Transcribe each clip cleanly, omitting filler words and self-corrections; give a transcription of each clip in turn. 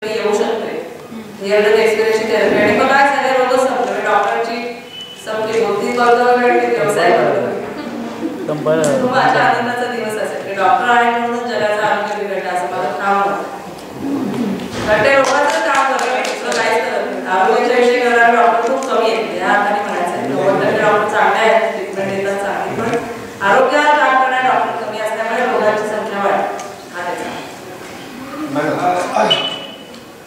येऊ शकते real एक्सपिरियन्सची therapy आणि मग काय सगळे रोगच संपले डॉक्टरची संपली होती कर्तव्य वेळ व्यवसाय करतो माझ्या आनंदाचा दिवस असेल डॉक्टर आहे म्हणूनच जगाचं आरोग्य बिघडलं असं मला काम कारण ते रोगाचं काम करत दुसरं काहीच करत नाही आरोग्याच्या विषयी करणारे डॉक्टर खूप कमी आहेत या अर्थाने म्हणायचं 90% डॉक्टर चांगले आहेत ट्रीटमेंट देतात चांगली पण आरोग्यावर काम करणारे डॉक्टर कमी असल्यामुळे रोगांची संख्या वाढते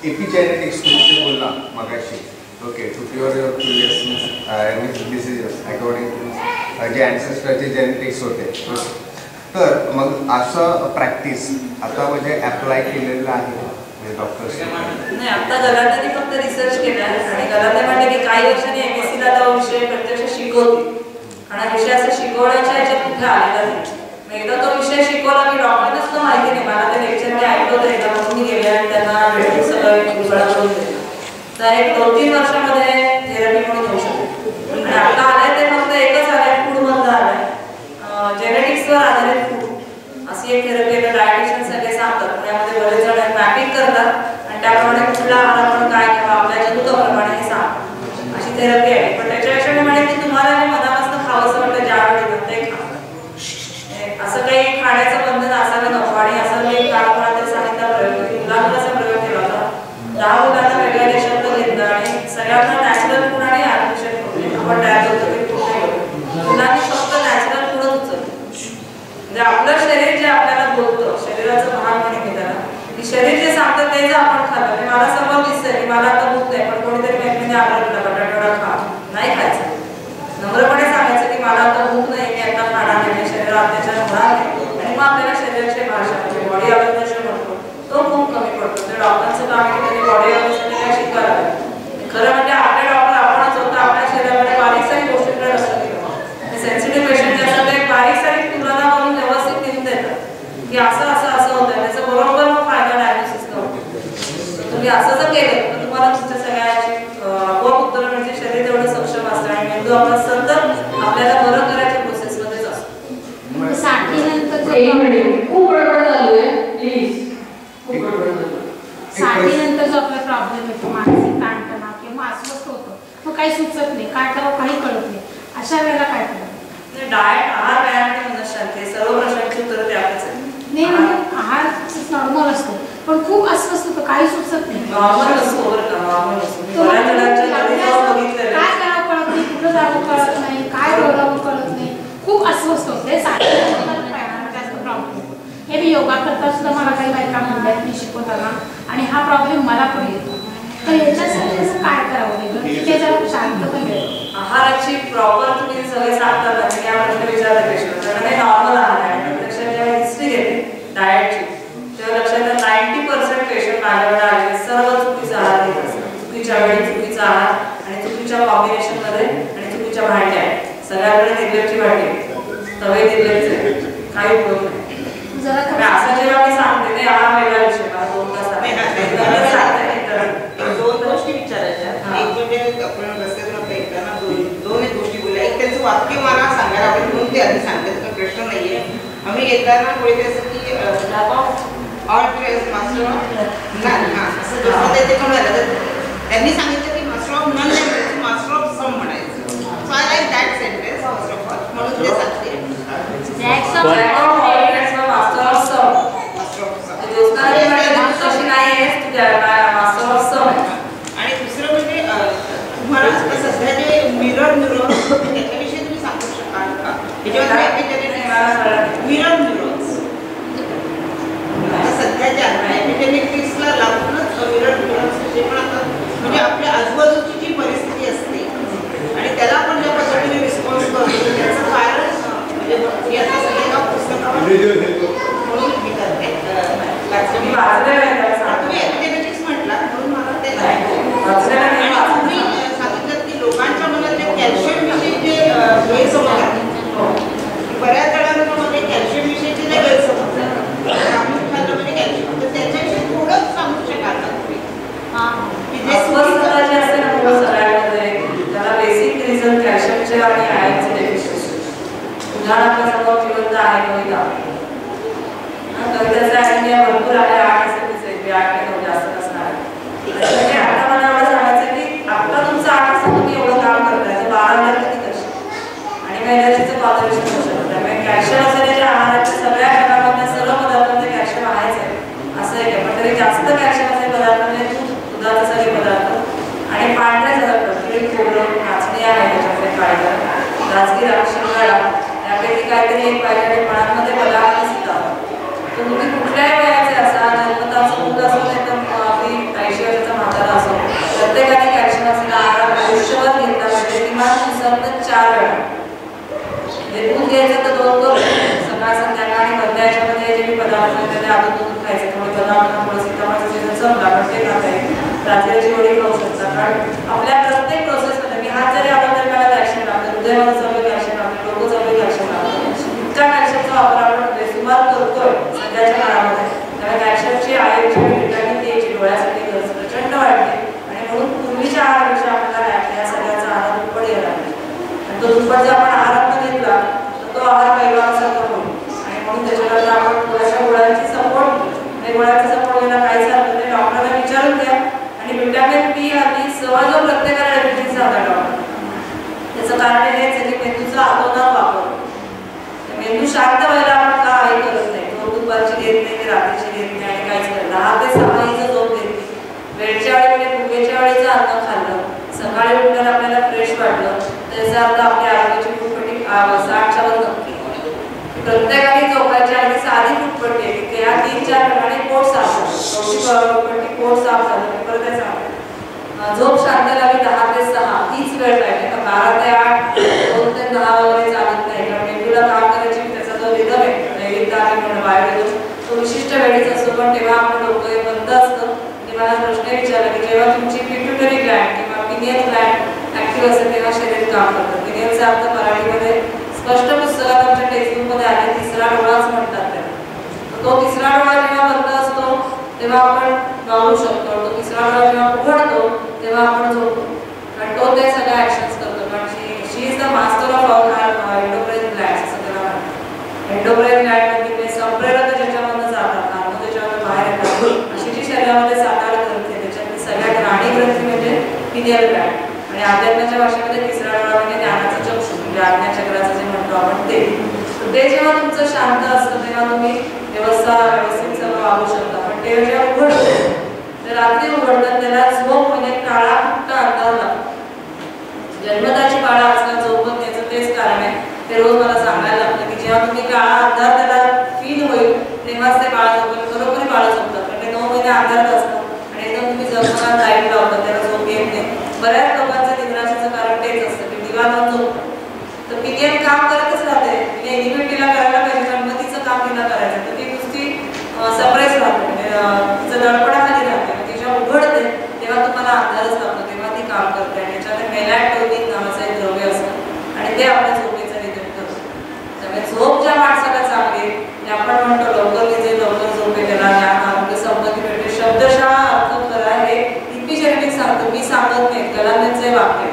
एपिजेनेटिक्स तुमचे बोलला मगाशी okay to cure your previous diseases according to जे अँसेस्टरचे जेनेटिक्स होते तर मग असं प्रॅक्टिस आता म्हणजे अप्लाय केलेलं आहे डॉक्टर्स नाही आता गलाट्याने फक्त रिसर्च केला आणि गलाट्या म्हणले की काही वर्षांनी एमएससीला तो विषय प्रत्यक्ष शिकवते आणि विषय असं शिकवण्याच्या ह्याच्यात कुठे आलेला नाही एकदा तो विषय शिकवला की डॉक्टरना सुद्धा माहिती नाही मला ते लेक्चर मी ऐकलं होतं एकदा म्हणून मी गेले आणि त्यांना भेटून सगळं उलगडा करून दिलं तर एक 2-3 वर्षामध्ये थेरपी म्हणून होऊ शकते आणि आता आलंय ते फक्त एकच आलंय फूडमधलं आलंय जेनेटिक्सवर आधारित फूड अशी एक थेरपी आहे डायटिशियन सगळे सांगतात त्यामध्ये बरेच जण मॅपिंग करतात आणि त्याप्रमाणे कुठला आहार आपण काय किंवा आपल्या जनुकाप्रमाणे हे सांगतात अशी थेरपी आहे पण त्याच्यापेक्षा मी म्हणेन की तुम्हाला जे मनापासून खावंसं वाटतं ज्यावेळी ते खा असं काही खाण्याचं बंधन असावं नको आणि असं मी काळात सांगितला प्रयोग मुलांवर असा प्रयोग केला होता 10 मुलांना वेगळ्या देशातलं घेतलं आणि सगळ्यांना नॅचरल फूड आणि आर्टिफिशियल फूड आपण तयार करतो ते फूड नाही करतो मुलांनी फक्त नॅचरल फूडच उचललं म्हणजे आपलं शरीर जे आपल्याला बोलतं शरीराचं भाग म्हणून मी त्याला की शरीर जे सांगतं ते जर आपण खाल्लं म्हणजे मला समोर दिसतंय की मला आता भूक नाही पण कोणीतरी मैत्रिणी आग्रह केला बटाटा खा नाही खायचं नम्रपणे सांगायचं की मला आता भूक नाही मी आता खाणार नाही शरीरात अत्याचार होणार नाही आणि मग आपल्याला शरीराची भाषा म्हणजे बॉडी अवेअरनेस म्हणतो तो खूप कमी पडतो तर डॉक्टरांचं काम आहे की त्यांनी बॉडी अवेअरनेससाठी काय शिकायला खरं म्हणजे आपले डॉक्टर आपणच होतं आपल्या शरीरामध्ये बारीक सारी गोष्टींकडे लक्ष दिलं सेन्सिटिव्ह पेशंट जे असतात ते बारीक सारी तुलना करून व्यवस्थित लिहून देतात की असं असं असं होतं त्याचा बरोबर मग फायदा डायग्नोसिस होतो तुम्ही असं जर केलं तर तुम्हाला तुमच्या सगळ्याची आपोआप उत्तर म्हणजे शरीर तेवढं सक्षम असतं आणि मेंदू आपला सतत आपल्याला बरं करायच्या प्रोसेसमध्येच असतो 60 नंतर एक मिनिट खूप बडबड चालू आहे प्लीज खूप बडबड चालू आहे 60 नंतर जो आपला प्रॉब्लेम येतो मानसिक ताणतणाव किंवा अस्वस्थ होतो मग काही सुचत नाही काय करावं काही कळत नाही अशा वेळेला काय करावं डाएट आहार व्यायाम आणि मनशांती सर्व प्रश्नांची उत्तरं ते आपल्याच नाही म्हणजे आहार नॉर्मल असतो पण खूप अस्वस्थ होतं काही सुचत नाही नॉर्मल असतो बरं का नॉर्मल असतो बऱ्याच जणांची काय करावं कळत नाही कुठं जावं कळत नाही काय बोलावं कळत नाही खूप अस्वस्थ होते 60 जास्त प्रॉब्लेम हे मी योगा करता सुद्धा मला काही बायका म्हणतात मी शिकवताना आणि हा प्रॉब्लेम मला पण येतो तर याच्यासाठी असं काय करावं वेगळं ते जरा शांत पण मिळेल आहाराची प्रॉपर तुम्ही सगळे सांगता म्हणजे या प्रश्न विचारला पेशंट कारण हे नॉर्मल आहार आहे लक्षात जेव्हा हिस्ट्री घेते डाएटची तेव्हा लक्षात 90% पेशंट माझ्याकडे आलेले सर्व चुकीचा आहार घेत असतात चुकीच्या वेळी चुकीचा आहार आणि चुकीच्या कॉम्बिनेशनमध्ये आणि चुकीच्या भांड्या सगळ्याकडे निर्लक्षची भांडी तवे निर्लक्ष काही उपयोग नाही असं जेव्हा मी सांगते ते आहार वेगळा विषय मला 2 तास दोन गोष्टी विचारायच्या एक म्हणजे आपण रस्त्यातून येताना दोन गोष्टी बोलल्या एक त्यांचं वाक्य मला सांगायला आपण म्हणून ते आधी सांगते तर प्रश्न नाहीये आम्ही येताना बोलते असं की all trades master of none असं जसं ते म्हणालं तर त्यांनी सांगितलं की मास्टर ऑफ नन नाही मास्टर ऑफ सम म्हणायचं so I like that sentence first of all म्हणून ते सांगते मास्टर ऑफ सम तशी नाही आहे मास्टर ऑफ सम आणि दुसरं म्हणजे तुम्हाला आता सध्या जे मिरर न्यूरॉन्स त्याच्याविषयी तुम्ही सांगू शकाल का मिरर न्यूरॉन्स आता सध्या जे एपिजेनेटिक्सला लागूनच मिरर न्यूरॉन्स जे पण आता म्हणजे आपल्या आजूबाजूची जी परिस्थिती असते आणि त्याला आपण ज्या पद्धतीने रिस्पॉन्स करतो त्याचं कारण म्हणजे मी आता सगळ्या पुस्तकावर म्हणून मी करते तुम्ही एपिजेनेटिक्स म्हटला म्हणून मला ते तुम्ही सांगितलं की लोकांच्या मनात जे कॅल्शियम विषयी जे गैरसमज आहे बऱ्याच जणांमध्ये कॅल्शियम विषयीचे जे गैरसमज आहे आम्ही खाल्लं म्हणजे कॅल्शियम तर त्याच्याविषयी थोडंच सांगू शकाल का तुम्ही की जे अस्वस्थता जी असते ना सगळ्यांमध्ये त्याला बेसिक रिझन कॅल्शियमचे आणि आयर्नचे डेफिशियन्सी उदाहरणार्थ जिवंत आहे कविता कविताचा आयर्न भरपूर आहे 8 जास्त नसणार जेवढं नाचणी आहे त्याच्यामध्ये काढलं राजगिरा शिंगाडा यापैकी काहीतरी एक पाहिजे आणि फळांमध्ये पदार्थ सुद्धा तर तुम्ही कुठल्याही वयाचे असा जन्मताचं मुलं असो नाही तर अगदी 80 वर्षाचा म्हातारा असो प्रत्येकाने कॅल्शियम असलेला आहार आयुष्यभर घेतला म्हणजे किमान दिवसातून 4 वेळा म्हणजे दूध घ्यायचं तर 2 कप सकाळ संध्याकाळ आणि मधल्या याच्यामध्ये जे पदार्थ आहेत ते आधी दूध खायचे थोडे बदाम थोडं सीताफळाचं सीजन संपला पण ते खाता येईल रात्रीची वडी खाऊ शकता कारण आपल्या प्रत्येक प्रोसेसमध्ये मी हात जरी आला तरी मला कॅल्शियम लागतं हृदयामध्ये चालू कॅल्शियम लागतं डोकं चालू कॅल्शियम लागतं इतका कॅल्शियमचा वापर आपण बेसुमार करतोय सध्याच्या काळामध्ये त्यामुळे कॅल्शियमची आयोची विटामिन डीची डोळ्यासाठी गरज प्रचंड वाढते आणि म्हणून पूर्वीच्या आहारापेक्षा आपल्याला या सगळ्याचा आहार दुप्पट घ्यायला लागतो आणि तो दुप्पट जर आपण आहारात घेतला तर तो आहार पैलवानासारखा होईल आणि म्हणून त्याच्यानंतर आपण थोड्याशा गोळ्यांची सपोर्ट आणि गोळ्याचा सपोर्ट घ्यायला काहीच हरकत नाही डॉक्टरला विचारून घ्या आणि व्हिटॅमिन बी हल्ली जवळजवळ प्रत्येकाला डायबिटीस झाला डॉक्टर त्याचं कारण हेच आहे की मेंदूचा आतोनात वापर मेंदू शांत व्हायला आपण का काही करत नाही तो दुपारची घेत नाही की रात्रीची घेत नाही आणि काहीच करत 10 ते 6 हिचं झोप घेतली वेळच्या वेळी म्हणजे भुकेच्या वेळीचं अन्न खाल्लं सकाळी उठल्यावर आपल्याला फ्रेश वाटलं त्याचा अर्थ आपल्या आरोग्याची फुटपटी 60च्या वर नक्की प्रत्येकाने झोपायची आणि साधी फुटपटी आहे की या 3-4 प्रमाणे पोट साफ झालं पोट साफ झालं परत ते सांगतो झोप शांत लागली 10 ते 6 हीच वेळ पाहिजे 12 ते 8 2 ते 10 वगैरे चालत नाही कारण मेंदूला काम करायची त्याचा जो रिदम आहे नैविकता आहे म्हणून बायोरिदम तो विशिष्ट वेळीच असतो पण तेव्हा आपलं डोकं बंद असतं मी मला प्रश्न विचारला की जेव्हा तुमची पिट्युटरी ग्लँड किंवा पिनियल ग्लँड ऍक्टिव्ह असते तेव्हा शरीर काम करतं पिनियलचा अर्थ मराठीमध्ये स्पष्ट पुस्तकात आमच्या टेक्स्टबुकमध्ये आले तिसरा डोळाच म्हणतात त्याला तो तिसरा डोळा जेव्हा बंद असतो तेव्हा आपण गाऊ शकतो तो तिसरा डोळा जेव्हा उघडतो तेव्हा आपण झोपतो कारण तो ते सगळ्या ऍक्शन्स करतो कारण she is the master of all endocrine glands असं त्याला म्हणतात एंडोक्राइन ग्लँड म्हणजे संप्रेरक ज्याच्यामधनं जातात हार्मोन त्याच्यामध्ये बाहेर येतात अशी जी शरीरामध्ये 7-8 ग्रंथी आहे त्याच्यातली सगळ्यात राणी ग्रंथी म्हणजे पिनियल ग्लँड आणि अध्यात्माच्या भाषेमध्ये तिसरा डोळा म्हणजे ज्ञानाचं चक्षु म्हणजे आज्ञाचक्राचं जे म्हणतो आपण ते जेव्हा तुमचं शांत असतं तेव्हा तुम्ही व्यवस्थित सगळं वागू शकता पण ते जेव्हा उघडतं तर रात्री उघडतात त्याला झोप म्हणजे काळा फक्त अंधार लागतो जन्मताची बाळा आजकाल झोपत याचं तेच कारण आहे ते रोज मला सांगायला लागतं की जेव्हा तुम्ही काळा अंधार त्याला फील होईल तेव्हाच ते बाळ झोपेल खरोखर बाळ झोपतात कारण ते 9 महिने अंधारात असतं आणि एकदम तुम्ही जगमगात लाईट लावतात त्याला झोप येत नाही बऱ्याच लोकांचं निद्राशाचं कारण तेच असतं की दिवा लावून झोपतात तर पिनियन काम करतच राहते तिने इनिबिटीला करायला पाहिजे पण मग तिचं काम तिला करायचं तर ती नुसती सरप्राईज राहते म्हणजे तिचं दडपणाखाली राहते ती जेव्हा उघडते तेव्हा तुम्हाला अंधारच लागतो तेव्हा ती काम करते आणि त्याच्यामध्ये मेलॅटोनिन नावाचं एक द्रव्य असतं आणि ते आपल्या झोपेचं निधन करतं त्यामुळे झोप ज्या माणसाला चांगली ते आपण म्हणतो लवकर निजे लवकर झोपे त्याला ज्ञान आरोग्य संपत्ती भेटते शब्दशः अर्थ करा हे इपिजेनेटिक सांगतो मी सांगत नाही कलांचे वाक्य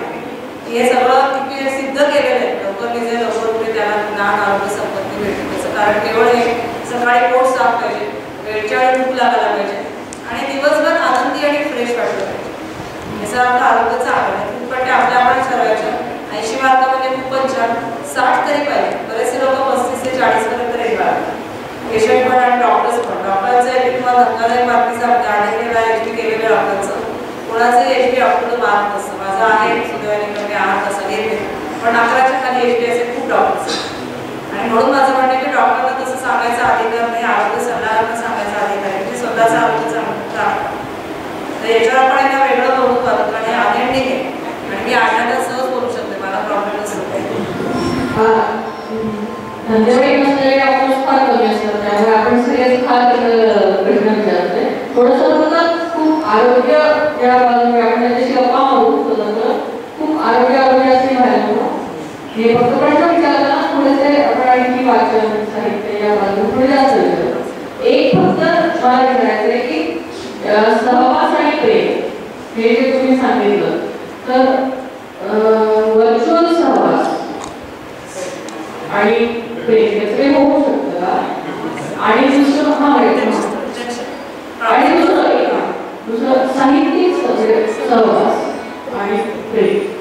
हे सगळं इपी सिद्ध केलेलं आहे लवकर निजे लवकर उठे त्याला ज्ञान आरोग्य संपत्ती भेटते त्याचं कारण केवळ हे सकाळी पोट साफ पाहिजे वेळच्या वेळी भूक लागायला पाहिजे आणि दिवसभर आनंदी आणि फ्रेश वाटलं पाहिजे याचा अर्थ आरोग्य चांगलं आहे पण ते आपल्या आपण ठरवायचं 80 मार्क म्हणजे खूपच छान 60 तरी पाहिजे बरेचसे लोक 35 ते 40 पर्यंत रेल्वे पेशंट पण आणि डॉक्टर्स पण डॉक्टरचं आहे की तुम्हाला धक्कादायक बातमीचा केला एच पी केलेलं डॉक्टरचं कोणाचं एच पी डॉक्टरचं मार्क नसतं माझं आहे सुदैवाने कमी आहार तसं घेते पण 11च्या खाली एच पी असे खूप डॉक्टर्स आणि म्हणून माझं म्हणणं की डॉक्टरला तसं सांगायचा अधिकार नाही आरोग्य सल्लागारांना सांगायचा अधिकार आहे म्हणजे स्वतःचं आरोग्य चांगलं तर याच्यावर आपण एका वेगळं बघू पाहतो कारण हे अनेंडिंग आहे आणि मी आठवड्यात सहज बोलू शकते मला प्रॉब्लेम नसतो जेवढे नसलेले डॉक्टर्स फार कमी असतात त्यामुळे आपण सगळ्यात फार प्रश्न विचारतोय थोडंसं खूप आरोग्य या बाजूने आपण त्याच्याशी गप्पा मारू खूप आरोग्य असे व्हायला हे फक्त प्रश्न विचारताना थोडेसे आपण आणखी वाचन साहित्य या बाजूने थोडे जास्त विचारतो एक फक्त मला विचारायचं आहे की सहवास आणि प्रेम हे जे तुम्ही सांगितलं तर व्हर्च्युअल सहवास आणि प्रेम होऊ शकतं का आणि दुसरं आणि दुसरं साहित्यिक सहवास आणि प्रेम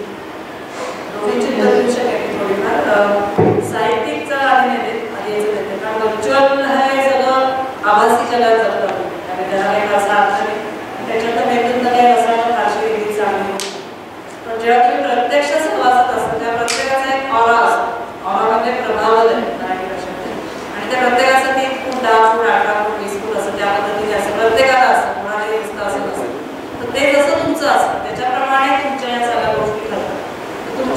साहित्यिकचा आधी देते कारण व्हर्च्युअल हे सगळं आभासी जगात जगतं आणि त्याला काही असा अर्थ नाही त्याच्यात मेंदूत काही असा फारशी वेगळी चांगली पण जेव्हा तुम्ही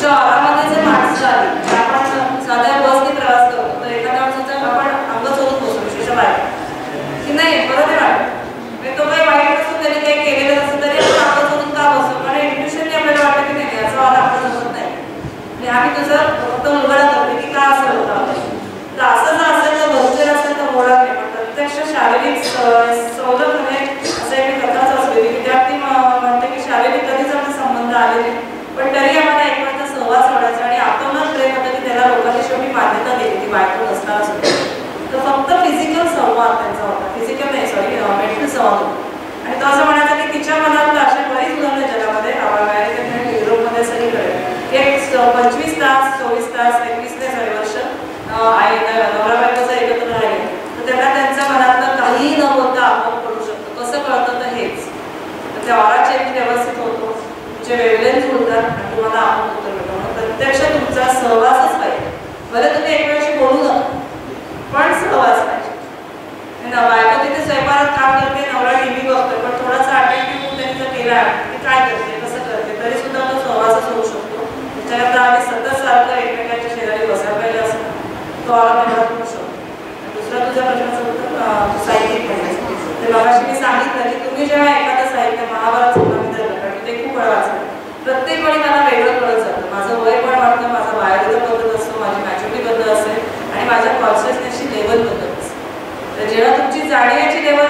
तुमच्या वारामध्ये जर माणसं आली तर आपण साध्या बसने प्रवास करतो तर एखाद्या माणसाचं आपण अंग चोरून बसतो विशेष बाहेर की नाही बरोबर आहे म्हणजे तो काही वाईट नसतो त्यांनी काही केलेलं नसतं तरी आपण अंग चोरून का बसतो कारण इंट्युशनली आपल्याला वाटतं की नाही याचा वाला आपला जमत नाही म्हणजे आम्ही तुझं फक्त उलगडा करते की का असं होतं तर असं जर असेल तर भरपूर असेल तर होणार नाही पण प्रत्यक्ष शारीरिक सवलत म्हणजे असं एक कथाच असलेली विद्यार्थी म्हणते की शारीरिक कधीच आमचे संबंध आले नाही पण तरी आम्हाला एकमेकांचा सहवास वाढायचा आणि आतोनात प्रेम होतं की त्याला लोकांनी शेवटी मान्यता दिली ती बायको नसताना सुद्धा तर फक्त फिजिकल संवाद त्यांचा होता फिजिकल नाही सॉरी मेंटल संवाद होता आणि तो असं म्हणायचा की तिच्या मनात अशा बरीच उदाहरणं जगामध्ये अमेरिकेत आणि युरोपमध्ये सगळीकडे एक 25 तास 24 तास 21 वर्ष नवरा बायकोचा एकत्र राहिले तर त्यांना त्यांच्या मनातलं काहीही न बोलता आपोआप करू शकतो कसं कळतं तर हेच तर त्या ऑरा चेक व्यवस्थित होतो तुमचे वेवलेन्थ जुळतात आणि तुम्हाला आपोआप उत्तर मिळतं प्रत्यक्ष तुमचा सहवासच पाहिजे बरं तुम्ही एकमेकांशी बोलू नका पण सहवास पाहिजे बायको तिथे स्वयंपाकात काम करते नवरा टीव्ही बघतोय पण थोडासा अटेंटिव्ह त्यांनी जर केला की काय करते कसं करते तरी सुद्धा तो सहवासच होऊ शकतो त्याच्याकरता आम्ही सतत सारखं एकमेकांच्या शेजारी बसायला पाहिजे असं तो आला तेवढा करू शकतो दुसरा तुझ्या प्रश्नाचं उत्तर साहित्यिक म्हणण्याचं ते मगाशी मी सांगितलं की तुम्ही जेव्हा एखादं साहित्य महाभारत संबंधित कारण ते खूप वेळ वाचलं प्रत्येक वेळी मला वेगळं कळत जातं माझं वय पण वाटतं माझा बायोलॉजी बदलत असतो माझी मॅच्युरिटी बदलत असेल आणि माझ्या कॉन्शियसनेसची लेवल बदलत असते तर जेव्हा तुमची जाणीवेची लेवल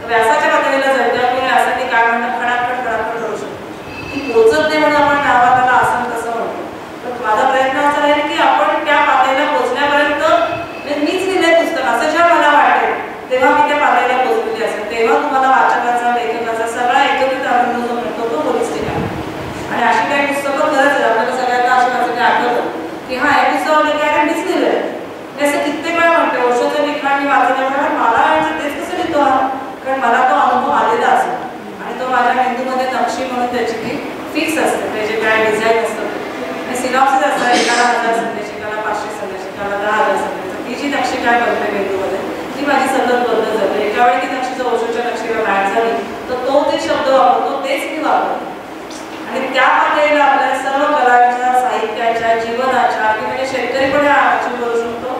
व्यासाच्या पातळीला जाईल तेव्हा तुम्ही व्यासाने काय म्हणतात खडाखड करू शकतो ती पोचत नाही म्हणून आपण नावाला असं तसं म्हणतो तर माझा प्रयत्न असा राहील की आपण त्या पातळीला पोचण्यापर्यंत मीच लिहिलंय पुस्तक असं जेव्हा मला वाटेल तेव्हा मी त्या पातळीला पोचलेली असेल तेव्हा तुम्हाला वाचकाचा लेखकाचा सगळा एकत्रित आनंद जो मिळतो तो होलिस्टिक आहे आणि अशी काही पुस्तकं खरंच आपल्याला सगळ्यांना अशी वाचते आठवतं की हा हे पुस्तक काय मीच लिहिलंय मी असं कित्येक वेळा म्हणते वर्षाचं लिखाण मी वाचलं कारण मला तेच कसं लिहितो हा कारण मला तो अनुभव आलेला असतो आणि तो माझ्या मेंदूमध्ये नक्षी म्हणून त्याची ती फिक्स असते त्याचे काय डिझाईन असतं आणि सिनॉप्सिस असतात एकाला 1000 संदेश एकाला 500 संदेश एकाला 10,000 संदेश ती जी नक्षी काय बनते मेंदूमध्ये ती माझी सतत बदलत जाते एका वेळी ती नक्षी जर ओशोच्या नक्षीला मॅच झाली तर तो ते शब्द वापरतो तेच मी वापरतो आणि त्या पातळीला आपल्याला सर्व कलांच्या साहित्याच्या जीवनाच्या की म्हणजे शेतकरी पण अचीव करू शकतो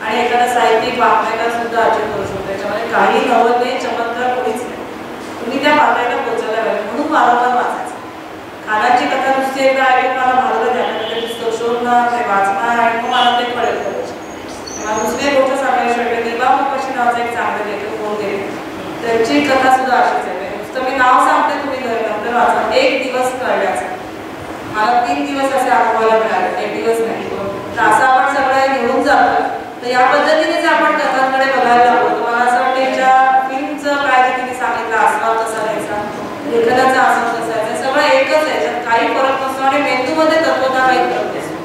आणि एखादा साहित्यिक वाङ्मयकार सुद्धा अचीव करू शकतो त्याच्यामध्ये काही नवल नाही चमत्कार कोणीच नाही तुम्ही त्या पातळीला पोहोचायला पाहिजे म्हणून वारंवार वाचायचं खानाची कथा नुसती एकदा ऐकून मला भागलं झालं ते पुस्तक शोधणार ते वाचणार आणि मग मला ते कळत करायचे मला दुसरी गोष्ट सांगायची वाटते दिवा मुखर्जी नावाचा एक चांगले लेखक होऊन गेले त्यांची कथा सुद्धा अशीच आहे नुसतं मी नाव सांगते तुम्ही नंतर वाचा एक दिवस कळण्याचा मला 3 दिवस असे अनुभवायला मिळाले 1 दिवस नाही तर असं आपण सगळं घेऊन जातो तर या पद्धतीने जर आपण कथांकडे बघायला लागलो तर मला असं वाटतं याच्या फिल्मचं काय जे तिने सांगितलं आस्वाद कसा द्यायचा लेखनाचा आस्वाद कसा द्यायचा सगळं एकच आहे याच्यात काही फरक नसतो आणि मेंदूमध्ये तत्वता काही फरक नसतो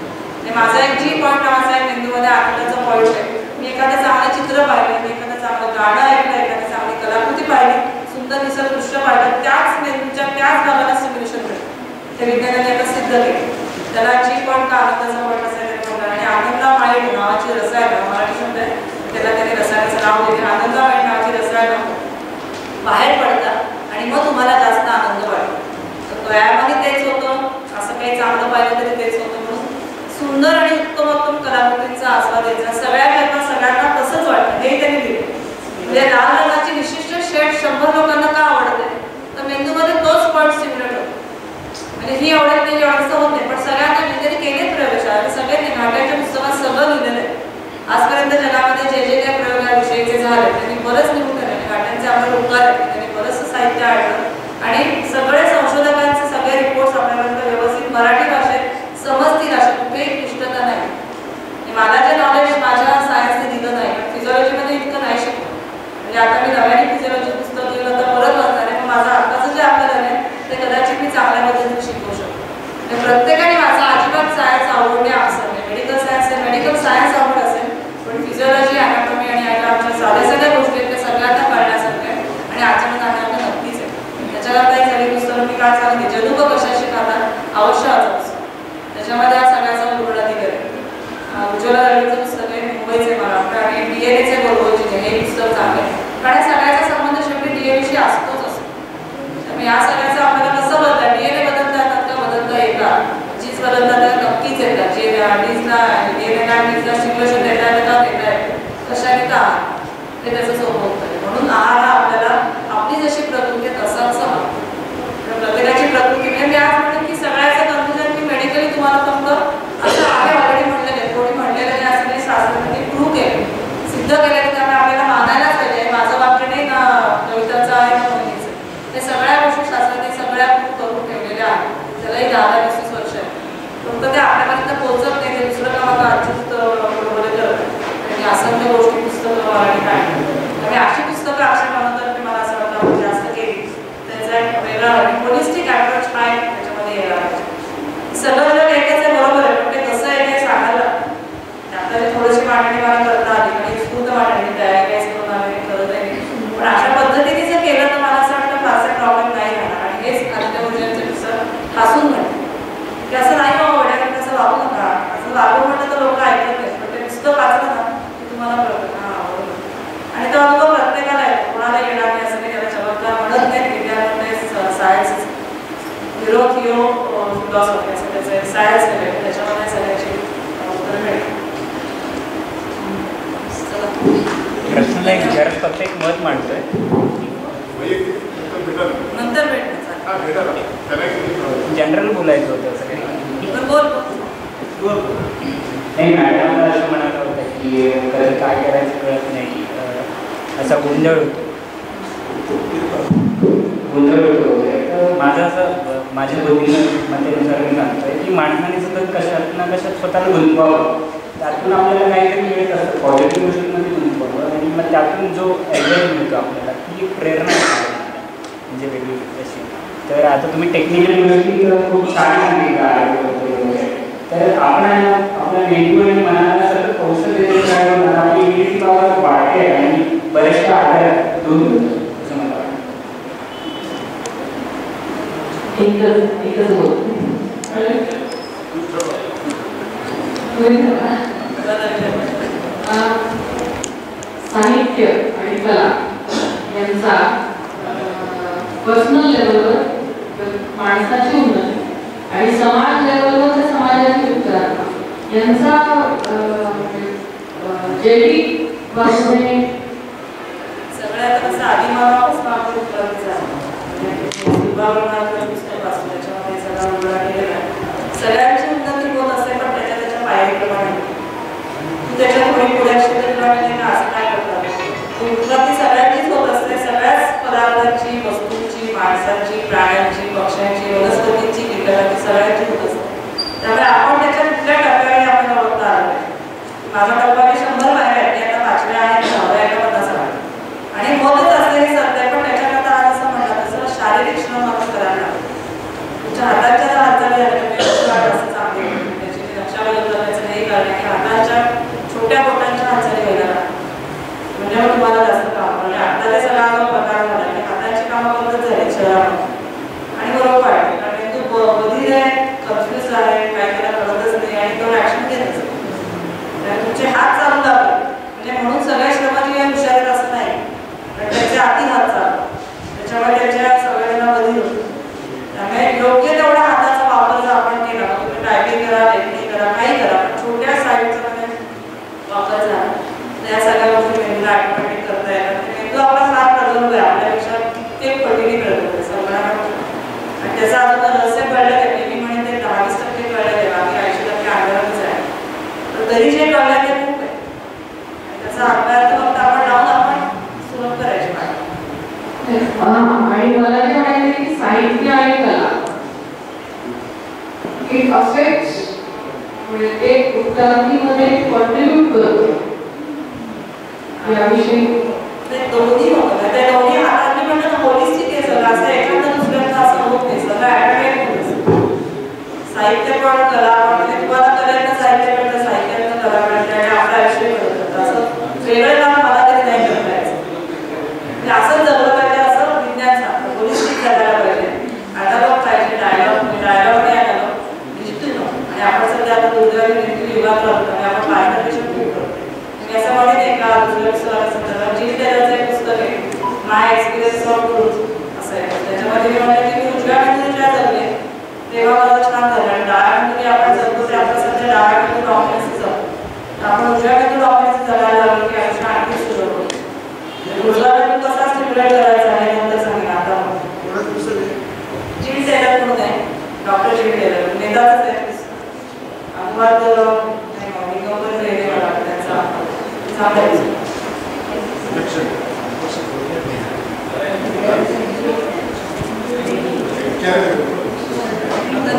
माझा एक जी पॉईंट नावाचा आहे मेंदूमध्ये आठवड्याचा पॉईंट आहे मी एखादं चांगलं चित्र पाहिलं मी एखादं चांगलं गाणं ऐकलं एखादी चांगली कलाकृती पाहिली सुंदर निसर्ग दृश्य पाहिलं त्याच मेंदूच्या त्याच भागाला सिम्युलेशन मिळतं ते विज्ञानाने आता सिद्ध केलं त्याला जी पॉईंट का आनंदाचा पॉईंट असायला आणि आनंदामाळी नावाची रसायनं मराठी शब्द आहे त्याला त्याने रसायनाचं नाव दिले आनंदामाळी नावाची रसायनं बाहेर पडतात आणि मग तुम्हाला जास्त आनंद वाटतो तर व्यायामाने तेच होतं असं काही चांगलं पाहिलं तरी तेच होतं म्हणून सुंदर आणि उत्तमोत्तम कलाकृतींचा आस्वाद द्यायचा सगळ्यांना तसंच वाटतं हे त्यांनी दिले म्हणजे लाल रंगाची विशिष्ट शेड 100 लोकांना का आवडते तर मेंदूमध्ये तोच पॉईंट सिम्युलेट होतो म्हणजे ही आवडत नाही एवढंच होत नाही पण सगळ्यांना त्यांनी केले प्रयोगशाळा सगळ्यांनी घाट्याच्या पुस्तकात सगळं लिहिलेलं आहे आजपर्यंत जगामध्ये जे जे काही प्रयोग या विषयीचे झाले त्यांनी बरंच लिहून दिले घाट्यांचे आपले उपकार आहेत त्यांनी बरंचसं साहित्य आणलं आणि सगळे संशोधकांचे सगळे रिपोर्ट्स आपल्यापर्यंत व्यवस्थित मराठी भाषेत समजतील अशी कुठेही क्लिष्टता नाही मला जे नॉलेज माझ्या सायन्सने दिलं नाही पण फिजिओलॉजीमध्ये इतकं नाही शिकलं म्हणजे आता मी नव्याने फिजिओलॉजी पुस्तक लिहिलं तर परत वाचणार आहे पण माझं आत्ताचं जे आपल्याला आहे ते कदाचित मी चांगल्या पद्धतीने शिकवू शकतो प्रत्येकाने माझा अजिबात सायन्स आवडणे असं नाही मेडिकल सायन्स आहे मेडिकल सायन्स आवड असेल पण फिजिओलॉजी अनाटॉमी आणि आमच्या साध्या साध्या गोष्टी आहेत त्या सगळ्यांना कळण्यासारख्या आहे आणि आचरणात आणण्याला नक्कीच आहे त्याच्याकरता एक सगळी पुस्तकं मी काय सांगते जनुक कशाशी खातात अवश्य वाचा त्याच्यामध्ये हा सगळ्याचा पूर्ण दिलेला आहे उज्ज्वला दळवीचं पुस्तक आहे मुंबईचे मला वाटतं आणि DNA बोलवोचे हे पुस्तक चांगलं आहे कारण सगळ्याचा संबंध शेवटी DNA असतोच असतो त्यामुळे या सगळ्याचं आपल्याला कसं बदलतं DNA बदलता येतात का बदलता येतात जीच बदलतात त्या नक्कीच येतात होलिस्टिक अप्रोच काय त्याच्यामध्ये येणार. सगळं जर एकच आहे बरोबर आहे, पण ते कसं आहे हे सांगायला आता जे थोडीशी मांडणी मला करता आली आणि स्फूर्त मांडणी तयारी करून आम्ही करत आहे. पण अशा पद्धतीने जर केलं तर मला असं वाटतं फारसा प्रॉब्लेम नाही राहणार. आणि हेच आजच्या उद्याचं दुसरं हसून म्हणते की असं नाही बाबा वड्या कसं वागू नका, असं वागू म्हटलं तर लोक ऐकत नाहीत, पण ते नुसतं वाचलं ना की तुम्हाला कळतं हां बरोबर. आणि तो अनुभव प्रत्येकाला येतो, कोणाला येणार नाही असं काही त्याला चमत्कार म्हणत नाही. विज्ञानामध्ये सायन्स थिओ फिलॉसॉफी असं त्याचं एक सायन्स आहे, त्याच्यामध्ये सगळ्याची उत्तर मिळेल. प्रश्नाला एक विचारत फक्त एक मत मांडतोय नंतर भेटणार जनरल बोलायचं होतं असं काही. पण बोल नाही मॅडमला असं म्हणायचं होतं की कधी काय करायचं कळत नाही, असा गोंधळ होतो. माझं असं माझ्या बुद्धीनं मतेनुसार मी सांगतोय की माणसाने सतत कशात ना कशात स्वतःला गुंतवावं, त्यातून आपल्याला काहीतरी मिळत असतं पॉझिटिव्ह गोष्टींमध्ये गुंतवावं आणि मग त्यातून जो ॲडवाइस मिळतो आपल्याला ती एक प्रेरणा म्हणजे वेगळी अशी. तर आता तुम्ही टेक्निकल गोष्टी खूप छान सांगली का, तर आपण आपल्या मेंदू आणि मनाला सतत कौशल्य देत राहिलो तर आपली इम्युनिटी पॉवर वाढते आणि बऱ्याचशा आजार दूर होतो असं मला वाटतं. एकच बोल साहित्य आणि कला यांचा पर्सनल लेवलवर माणसाची उन्नती आणि समाज लेवलवर तर समाजाची उत्तरांना यांचा जैविक वाढवणे सगळ्यात कसं आधी मानवापासून आपण उपलब्ध झालं त्याच्यामध्ये सगळा उघडा केलेला आहे. सगळ्यांची उन्नती होत असते पण त्याच्या त्याच्या पायरीप्रमाणे तू त्याच्या थोडी पुढे क्षेत्राप्रमाणे ना असं काय करतात उन्नती सगळ्यांचीच होत असते. सगळ्याच पदार्थांची, वस्तूंची, माणसांची, प्राण्यांची, पक्ष्यांची, वनस्पतींची, कीटकांची सगळ्यांची होत असते. त्यामुळे आपण त्याच्या कुठल्या टप्प्याने आपण ओळखता आलो. माझा टप्पा मी 100 बाहेर आहे, आता 5व्या आहे, 6व्या आहे का 50 आहे आणि होतच असते हे सत्य. पण त्याच्याकरता आज असं म्हणतात तसं शारीरिक श्रम आपण करायला तुमच्या हाताच्या जर हालचाली झाल्या असं चांगले त्याची नक्षा बदल करायचं नाही कारण की हाताच्या छोट्या बोटांच्या हालचाली व्हायला म्हणजे मग तुम्हाला जास्त काम म्हणजे आता ते सगळा जो प्रकार झाला की हाताची कामं बंदच झाली शहरामध्ये आणि बरोबर वाटते कारण मेंदू बधीर आहे, कन्फ्युज आहे, काय त्याला कळतच नाही आणि तो ॲक्शन घेत असतो. तुमचे हात चालू लागले म्हणजे म्हणून सगळ्या श्रमाची हुशार आहेत असं नाही, पण त्याचे हाती हात चालू त्याच्यामुळे त्याच्या सगळ्यांना बधीर होतो. त्यामुळे योग्य तेवढा हाताचा वापर जर आपण केला तुम्ही टायपिंग करा, लेखणी करा, काही करा पण छोट्या साईडचा मध्ये वापर झाला तर या सगळ्या गोष्टी मेंदूला ॲटोमॅटिक करता येतात. मेंदू आपला साथ प्रगल्भ आहे, आपल्यापेक्षा कित्येक पटीने प्रगल्भ आहे संगणकापेक्षा आणि त्याचा अजून रहस्य कळलं ते मी म्हणेन ते 10-20% कळलं ते बाकी 80% अंगावरच आहे. तर तरी जे कळलं ते खूप आहे त्याचा अभ्यास फक्त आपण लावून आपण सुलभ करायचे पाहिजे. आणि मला जे म्हणायचं की साहित्य आणि कला इट अफेक्ट्स म्हणजे ते उत्क्रांतीमध्ये कॉन्ट्रीब्यूट करतो याविषयी ते दोन्ही होतं त्या दोन्ही हातांनी म्हणतात होलिस्टिक आहे सगळं असं एखादं दुसऱ्यांचं असं होत नाही सगळं ॲटोमॅटिक होत असतं. साहित्य पण कला पण तुम्हाला कलेनं साहित्य मिळतं साहित्यानं कला मिळते आणि आपलं आयुष्य मिळत होतं असं वेगळं काम मला तरी नाही करता यायचं म्हणजे असं जगलं पाहिजे असं विज्ञान सांगतं होलिस्टिक करायला पाहिजे. आता बघ पाहिजे डायलॉग नाही आला निश्चित आणि आपण सध्या आता दुर्दैवी निर्मिती विभाग करतो आणि आपण मार्गदर्शन खूप करतो. मी असं म्हणेन एका दुसऱ्या संदर्भात जीन टेलरचं एक पुस्तक आहे माय एक्सपिरियन्स ऑफ ट्रूथ असं आहे. त्याच्यामध्ये मी म्हणते की मी उजव्या मेंदूच्या जगले तेव्हा मला छान झालं आणि डाव्या मेंदूने आपण जगतो ते आपलं सध्या डाव्या मेंदू डॉमिनन्सी जगतो आपण उजव्या मेंदू डॉमिनन्सी जगायला लागलो की आयुष्य आणखी सुरू होतो. उजवा मेंदू कसा स्टिम्युलेट करायचा आहे नंतर सांगेन. आता जीन टेलर म्हणून आहे डॉक्टर जीन टेलर नेताच आहे अनुवाद निगमन रेल्वे मला त्यांचा चांगला नंतर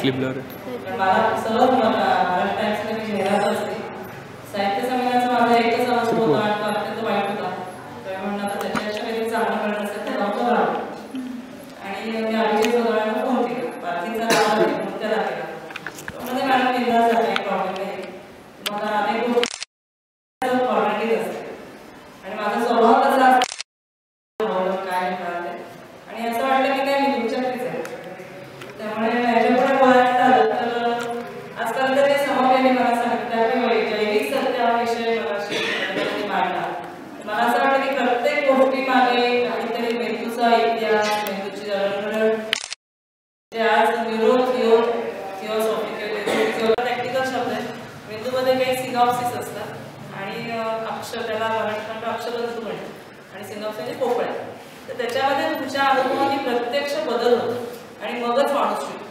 कारण मला सहज महाराष्ट्र टाइम्समध्ये मी जाहिरात असते. साहित्य संमेलनाचा माझा एकच अनुभव होता आणि तो अत्यंत वाईट होता. तर म्हणून आता त्याच्यापेक्षा काही चांगलं मिळत असेल तर नव्हतं राहतो. आणि मी अभिजित सोनवणेला फोन केला, पार्थिंगचा राहणार आहे म्हणून त्याला केला. म्हणजे मॅडम बिंदास आहे, काही प्रॉब्लेम नाही. मला अनेक गोष्टी फॉर्मॅलिटीज असते आणि माझा स्वभाव कसा काय कळते आणि असं वाटलं की काय मी तुमच्याकडेच आहे. त्यामुळे याच्यापुढे बोलायचं झालं तर आजकाल तर ते समव्याने मला सांगितलं त्यामुळे जैविक सत्य हा विषय मला मांडला. मला असं वाटतं की प्रत्येक गोष्टी मागे काहीतरी मेंदूचा इतिहास, मेंदूची जडणघडण, जे आज थिओसॉफी किंवा टेक्निकल शब्द आहे. मेंदूमध्ये काही सिनॉप्सिस असतात आणि अक्षर, त्याला मराठीत अक्षरतंतू म्हणतात आणि सिनॉप्सिस म्हणजे पोकळ्या. तर त्याच्यामध्ये तुमच्या अनुभवाने प्रत्यक्ष बदल होतो आणि मगच माणूस शिकतो.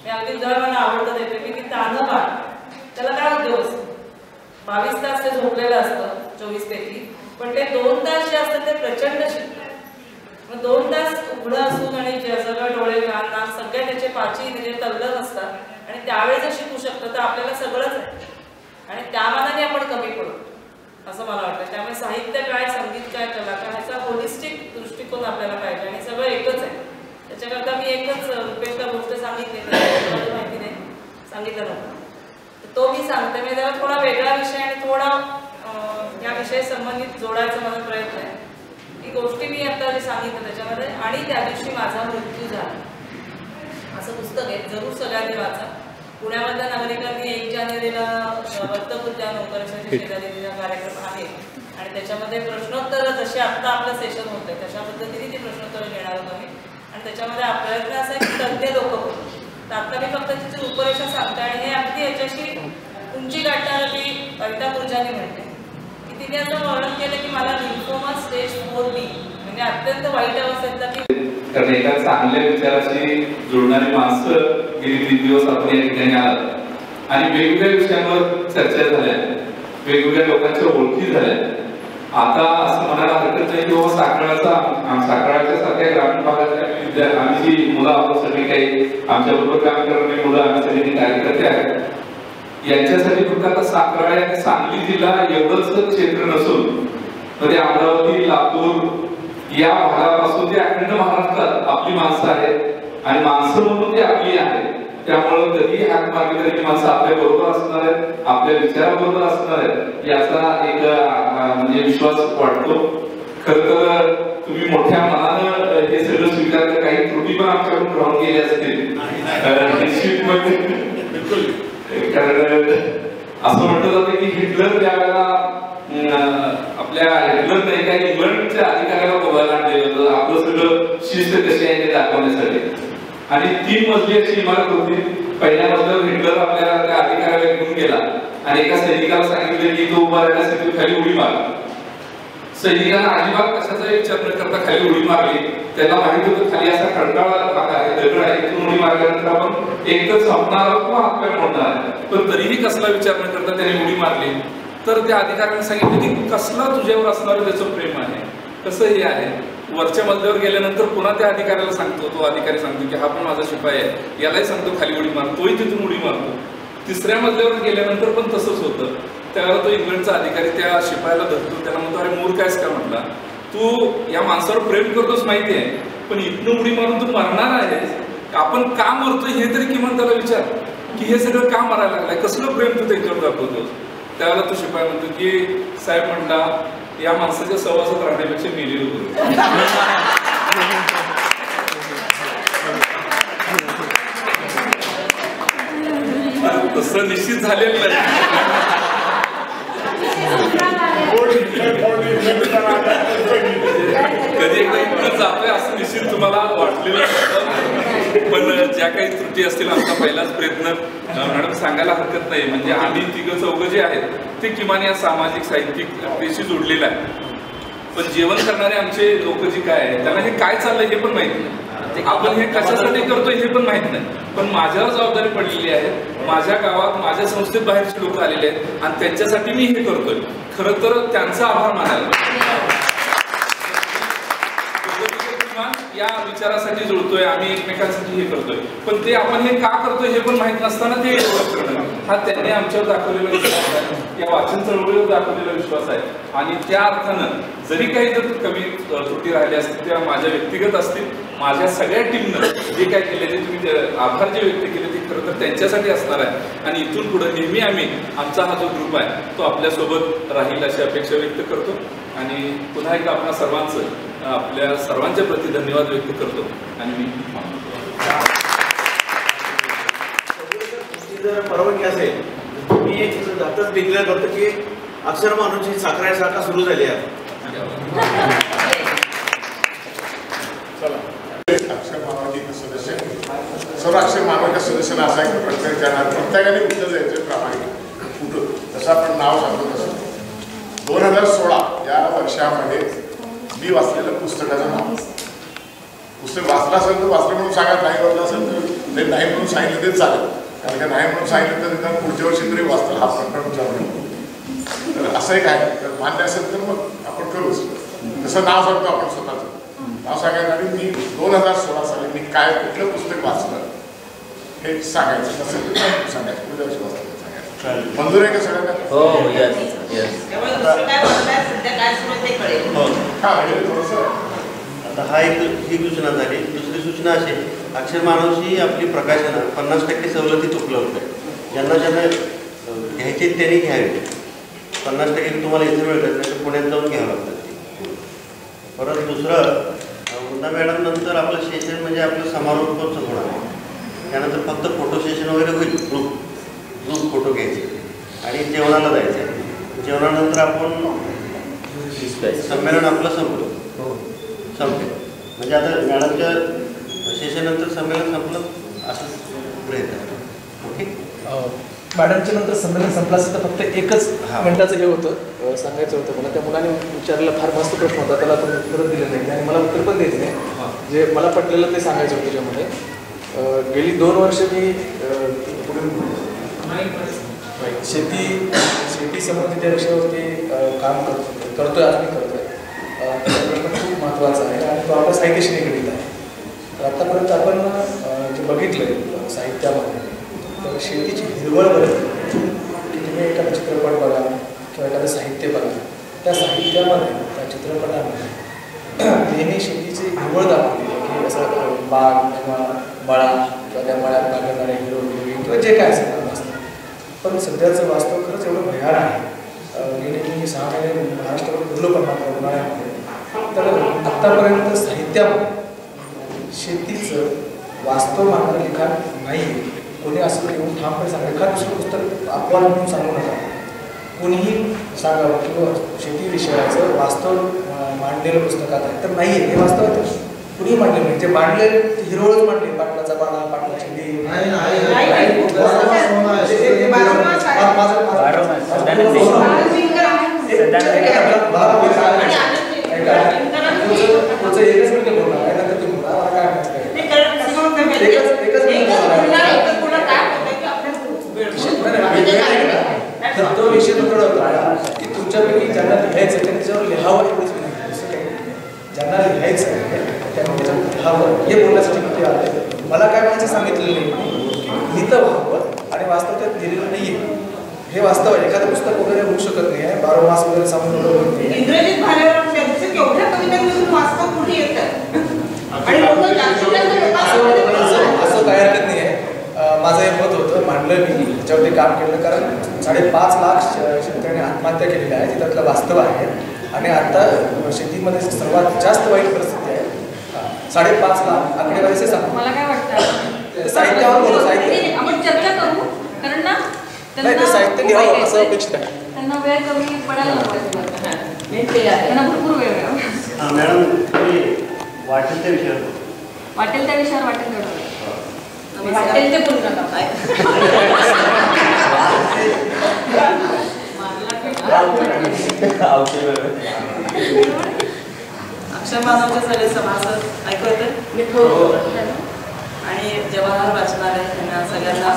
मी अगदी उदाहरण आवडतं देते मी की तानबाळ, त्याला काय उद्योग असतो, 22 तास ते झोपलेलं असतं 24 पैकी, पण ते 2 तास जे असतात ते प्रचंड शिकतात. मग 2 तास उघडं असून आणि सगळं डोळे कान नाक सगळे त्याचे पाची म्हणजे तल्लख असतात आणि त्यावेळेस जर शिकू शकतो तर आपल्याला सगळंच आहे आणि त्या मानाने आपण कमी पडतो असं मला वाटतं. त्यामुळे साहित्य काय, संगीत काय, कला काय ह्याचा होलिस्टिक दृष्टिकोन आपल्याला पाहिजे आणि सगळं एकच आहे. त्याच्याकरता मी एकच रुपेशला गोष्ट सांगितली, माहिती नाही सांगितलं नव्हतं, तर तो मी सांगते. म्हणजे जरा थोडा वेगळा विषय आणि थोडा या विषयाशी संबंधित जोडायचा माझा प्रयत्न आहे. ही गोष्टी मी आता जे सांगितलं त्याच्यामध्ये आणि त्या दिवशी माझा मृत्यू झाला असं पुस्तक आहे, जरूर सगळ्यांनी वाचा. पुण्यामधल्या नागरिकांनी 1 जानेवारीला वर्तक नोकरशाही शेजारी कार्यक्रम आहे आणि त्याच्यामध्ये प्रश्नोत्तर जसे आत्ता आपलं सेशन होतंय तशा पद्धतीने ती प्रश्नोत्तर घेणार होतो मी. आणि त्याच्यामध्ये प्रयत्न असा आहे की तज्ञ लोक होतो. तर आता मी फक्त तिची रूपरेषा सांगते आणि हे अगदी याच्याशी उंची गाठणारं ती कविता गुर्जानी म्हणते की तिने असं वर्णन केलं की मला लिम्फोमा स्टेज 4B म्हणजे अत्यंत वाईट अवस्थेतला की कारण एका चांगल्या विचाराशी जुळणारी माणसं गेली 3 दिवस आपण या ठिकाणी आलात आणि वेगवेगळ्या विषयांवर चर्चा झाल्या, वेगवेगळ्या लोकांच्या ओळखी झाल्या. आता असं म्हणायला हरकत नाही की बाबा साखराच्या सारख्या ग्रामीण भागातल्या आम्ही जी मुलं आपण सगळी काही आमच्याबरोबर काम करणारी मुलं आम्ही सगळी कार्यकर्ते आहेत, यांच्यासाठी फक्त आता साखराळे आणि सांगली जिल्हा एवढंच क्षेत्र नसून मध्ये अमरावती, लातूर या भागापासून ते अखंड महाराष्ट्रात आपली माणसं आहेत आणि माणसं म्हणून ती आपली आहेत. त्यामुळं कधी हात मारली तरी माणसं आपल्या बरोबर असणार आहेत, आपल्या विचाराबरोबर असणार आहेत याचा एक म्हणजे विश्वास वाटतो. खरं तर तुम्ही मोठ्या मनानं हे सगळं स्वीकारलं, काही त्रुटी पण आमच्याकडून ग्रहण केल्या असतील निश्चितपणे. कारण असं म्हटलं जातं की हिटलर त्यावेळेला आपल्या हिटलर नाही का इंग्लंडच्या अधिकाऱ्याला बोलायला आणलेलं होतं आपलं सगळं शिस्त कशी आहे हे दाखवण्यासाठी. आणि 3 मजली अशी इमारत होती. पहिल्या मजल्यावर हिटलर आपल्या त्या अधिकाऱ्याला घेऊन गेला आणि एका सैनिकाला सांगितलं की तो उभा राहण्यासाठी खाली उडी मार. सैनिकांना अजिबात कशाचा विचार न करता खाली उडी मारली. त्याला माहिती होतं खाली असा खडकाळा भाग आहे, दगड आहे, तिथून उडी मारल्यानंतर आपण एकच संपणार किंवा हातपाय मोडणार आहे. पण तरीही कसला विचार न करता त्याने उडी मारली. तर त्या अधिकाऱ्याने सांगितलं की कसला तुझ्यावर असणारं त्याचं प्रेम आहे, कसं हे आहे. वरच्या मजल्यावर गेल्यानंतर पुन्हा त्या अधिकाऱ्याला सांगतो, तो अधिकारी सांगतो की हा पण माझा शिपाई आहे, यालाही सांगतो खाली उडी मार, तोही तिथून उडी मारतो. 3ऱ्या मजल्यावर गेल्यानंतर पण तसंच होतं. त्यावेळेला तो इंग्लंडचा अधिकारी त्या शिपायाला धरतो, त्याला म्हणतो अरे मूर्ख आहेस का म्हटला, तू या माणसावर प्रेम करतोस माहिती आहे, पण इथनं उडी मारून तू मरणार आहेस, आपण का मरतोय हे तरी किमान त्याला विचार की हे सगळं का मारायला लागलाय, कसलं प्रेम तू त्याच्यावर दाखवतोस. त्यावेळेला तो शिपाई म्हणतो की साहेब म्हणला या माणसाच्या सहवासात राहण्यापेक्षा मेलेलो बरं. तसं निश्चित झालेलं नाही. कधी एकदा इकडं जातोय असं निश्चित तुम्हाला वाटलेलं असतं, पण ज्या काही त्रुटी असतील आमचा पहिलाच प्रयत्न मॅडम सांगायला हरकत नाही. म्हणजे आम्ही 3-4 जे आहेत ते किमान या सामाजिक साहित्यिक पेशी जोडलेलं आहे. पण जेवण करणारे आमचे लोक जे काय आहेत त्यांना हे काय चाललंय हे पण माहिती नाही, आपण हे कशासाठी करतोय हे पण माहित नाही. पण माझ्यावर जबाबदारी पडलेली आहे. माझ्या गावात माझ्या संस्थेत बाहेरचे लोक आलेले आहेत आणि त्यांच्यासाठी मी हे करतोय. खरं तर त्यांचा आभार मानायला या विचारासाठी जुळतोय, आम्ही एकमेकांसाठी हे करतोय, पण ते आपण हे का करतोय हे पण माहीत नसताना ते ओळख करणं हा त्यांनी आमच्यावर दाखवलेला विश्वास आहे, या वाचन चळवळीवर दाखवलेला विश्वास आहे. आणि त्या अर्थानं जरी काही जर कमी त्रुटी राहिल्या असतील त्या माझ्या व्यक्तिगत असतील, माझ्या सगळ्या टीमनं जे काय केले ते तुम्ही आभार जे व्यक्त केले ते खरं तर त्यांच्यासाठी असणार आहे. आणि इथून पुढे नेहमी आम्ही आमचा हा जो ग्रुप आहे तो आपल्यासोबत राहील अशी अपेक्षा व्यक्त करतो. आणि पुन्हा एकदा आपल्या सर्वांचं आपल्या सर्वांच्या प्रती धन्यवाद व्यक्त करतो. आणि मी जर परवानगी असेल मी एक आताच डिक्लेअर करतो की अक्षर मानूची साखरा शाखा सुरू झाली आहे. अक्षर मानवाचे सदस्य सर्व अक्षर मानवाच्या सदस्यांना असा एक प्रत्येकाने उत्तर द्यायचं प्रामाणिक कुठं जसं आपण नाव सांगतो तसं 2016 या वर्षामध्ये मी वाचलेलं पुस्तकाचं नाव, पुस्तक वाचलं असेल तर वाचलं म्हणून सांगा, नाही वाचलं असेल तर ते नाही म्हणून सांगितलं तेच चालेल, कारण का नाही म्हणून सांगितलं तर निदान पुढच्या वर्षी तरी वाचतं हा प्रकार विचार. तर असं एक आहे, तर मान्य असेल तर मग आपण करूच. तसं नाव सांगतो आपण स्वतःचं नाव सांगायचं आणि मी 2016 साली मी काय कुठलं पुस्तक वाचलं हे सांगायचं, तसं सांगायचं पुढच्या वर्षी वाचलं सांगायचं. मंजूर आहे का सगळ्यांना? हो, यस यस. त्यामुळे दुसरं काय वाटतंय सध्या काय सुरू आहे ते कळेल. हा म्हणजे थोडंसं आता हा एक ही सूचना झाली. दुसरी सूचना अशी, अक्षर मानवची आपली प्रकाशनं 50% सवलतीत उपलब्ध आहे. ज्यांना ज्यांना घ्यायचे त्यांनी घ्यावे. 50% तुम्हाला इथे मिळतात, नाही तर पुण्यात जाऊन घ्यावं लागतं. परत दुसरं, वृंदा मॅडम नंतर आपलं सेशन म्हणजे आपलं समारोपाचं होणार आहे. त्यानंतर फक्त फोटो सेशन वगैरे होईल, ग्रुप फोटो घ्यायचे आणि जेवणाला जायचं आहे. जेवणानंतर आपण संमेलन आपलं संपलं म्हणजे आता मॅडमच्या सेशननंतर संमेलन संपलं असं पुढे येतं. ओके, मॅडमच्या नंतर संमेलन संपलं असं तर फक्त एकच मिनिटाचं हे होतं सांगायचं होतं मला. त्या मुलाने विचारलेला फार मस्त प्रश्न होता, त्याला तुम्ही उत्तर दिलं नाही आणि मला उत्तर पण द्यायचं नाही. जे मला पटलेलं ते सांगायचं होतं. त्याच्यामध्ये गेली 2 वर्ष मी शेती संबंधित त्या विषयावरती काम करतोय आज मी करतोय. प्रश्न खूप महत्त्वाचा आहे आणि तो आपल्या साहित्याशी निगडीत आहे. तर आत्तापर्यंत आपण जे बघितलं साहित्यामध्ये तर शेतीची हिरवळ बघितली की तुम्ही एखादा चित्रपट बघा किंवा एखादं साहित्य बघा, त्या साहित्यामध्ये त्या चित्रपटामध्ये नेहमी शेतीची हिरवळ दाखवली की असं बाग किंवा मळा किंवा त्या मळ्यात लागणारे हिरो हिरोईन किंवा जे काय असेल असतं. पण सध्याचं वास्तव खरंच एवढं भयान आहे. गेले मी 6 महिने महाराष्ट्रावर फिरलो पण मात्र उन्हाळ्यामध्ये, तर आत्तापर्यंत साहित्यामध्ये शेतीचं वास्तव मानणारं लिखाण नाही आहे. कोणी असं येऊन ठामपणे सांगा एखादं दुसरं पुस्तक अपवाद म्हणून सांगू नका, कोणीही सांगावं किंवा शेती विषयाचं वास्तव मांडलेलं पुस्तकात आहे तर नाही आहे. हे वास्तव आहे तर कुणीही मांडलेलं नाही. जे मांडले हिरोळच मांडले, पाटलाचा पाडा, पाटलाची तो विषय होता की तुमच्यापैकी ज्यांना लिहायचं त्यांच्यावर लिहावं एवढंच ज्यांना लिहायचं आहे त्यांना त्याच्यावर लिहावं हे बोलण्यासाठी मी ते आले. मला काय म्हणायचं सांगितलेलं नाही की लिहितं व्हावं आणि वास्तव त्यात लिहिलेलं नाही आहे. हे वास्तव आहे. एखादं पुस्तक वगैरे होऊ शकत नाही आहे, 12 मास वगैरे सांगून इंग्रजीत भाल्यावर त्यांचं केवढ्या कवितांमधून वास्तव पुढे येतात आणि असं काही हरकत नाही आहे. माझं एक मत होतं, मांडलं मी त्याच्यावरती काम केलं, कारण 5.5 लाख शेतकऱ्यांनी आत्महत्या केलेल्या आहेत, त्यातलं वास्तव आहे. आणि आता शेतीमध्ये सर्वात जास्त वाईट परिस्थिती आहे. 5.5 लाख आकडेवारीचे सांगतो. मला काय वाटतं साहित्यावर बोलू, साहित्य आपण चर्चा करू, कारण ना नाही साहित्य लिहावं असं अपेक्षित आहे. त्यांना वेळ कमी पडायला नको, त्यांना भरपूर वेळ मिळावा. मॅडम तुम्ही वाटेल त्या विषयावर वाटेल त्या विषयावर वाटेल तेवढं वाटेल ते बोलू नका. अक्षर मानवचे सगळे सभासद ऐकू येते आणि जवाहर वाचणारे त्यांना सगळ्यांना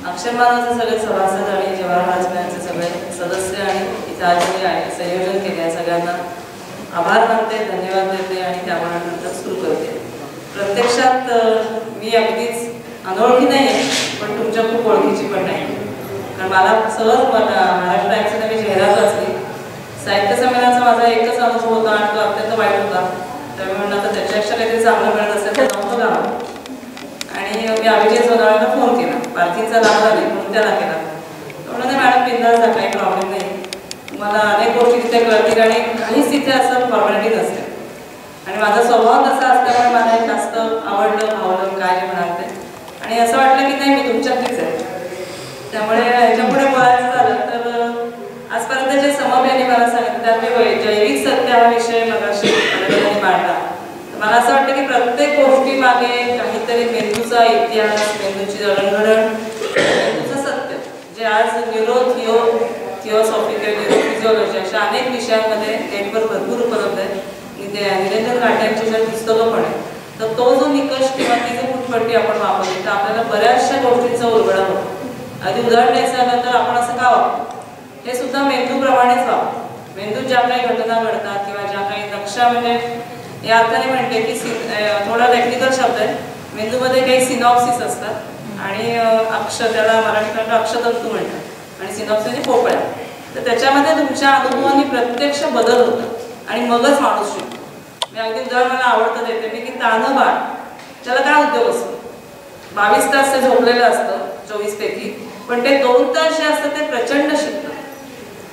अक्षर मानवचे सगळे सभासद आणि जवाहर वाचनाचे सगळे सदस्य आणि ज्यांनी संयोजन केले सगळ्यांना आभार मानते, धन्यवाद देते आणि त्यामुळे नंतर सुरू करते. प्रत्यक्षात मी अगदीच अनोळखी नाही आहे, पण तुमच्या खूप ओळखीची पण नाही. कारण मला सहज महाराष्ट्र टाइम्सने मी जाहिरात वाचली. साहित्य संमेलनाचा माझा एकच अनुभव होता आणि तो अत्यंत वाईट होता. त्यामुळे म्हणलं आता त्याच्यापेक्षा काहीतरी चांगलं मिळत असेल तर नव्हतं गावं. आणि मी अभिजित सोनावळेला फोन केला, पार्थिंगचा लाभ झाली म्हणून त्याला केला. म्हणून मॅडम बिंदास काही प्रॉब्लेम नाही, मला अनेक गोष्टी तिथे कळतील आणि काहीच तिथे असं फॉर्मॅलिटी नसते. आणि माझा स्वभाव तसा असल्यामुळे मला जास्त आवडलं भावलं काय जे म्हणाल ते. आणि असं वाटलं की नाही मी तुमच्यातलीच आहे. त्यामुळे ह्याच्यापुढे बोलायचं झालं तर आजपर्यंत जे समभ यांनी मला सांगितलं त्यात मी जैविक सत्य हा विषय मगाशी मांडला. मला असं वाटतं की प्रत्येक गोष्टी मागे काहीतरी मेंदूचा इतिहास, मेंदूची जडणघडण, मेंदूचं सत्य जे आज थिओसॉफी किंवा न्यूरोफिजिओलॉजी अशा अनेक विषयांमध्ये नेटवर भरपूर उपलब्ध आहे. निरंजन घाट्यांची जर पुस्तकं पण आहे तर तो जो निकष किंवा ती जी फुटपट्टी आपण वापरली तर आपल्याला बऱ्याचशा गोष्टींचा उलगडा होतो. आधी उदाहरण द्यायचं झालं तर आपण असं का वापरतो हे सुद्धा मेंदूप्रमाणेच वापरतो. मेंदूत ज्या काही घटना घडतात किंवा ज्या काही नक्षा, म्हणजे या अर्थाने म्हणते की थोडा टेक्निकल शब्द आहे, मेंदूमध्ये काही सिनॉप्सिस असतात आणि त्याला मराठीत अक्षतंतू म्हणतात आणि सिनॉप्सिस पोकळ्या. तर त्याच्यामध्ये तुमच्या अनुभवाने प्रत्यक्ष बदल होतात आणि मगच माणूस शिकतो. मी अगदी उदाहरण मला आवडतं देते मी की तानं बाळ त्याला काय उद्योग असतो, 22 तास ते झोपलेलं असतं 24 पैकी, पण ते 2 तास जे असतं ते प्रचंड शिकतं.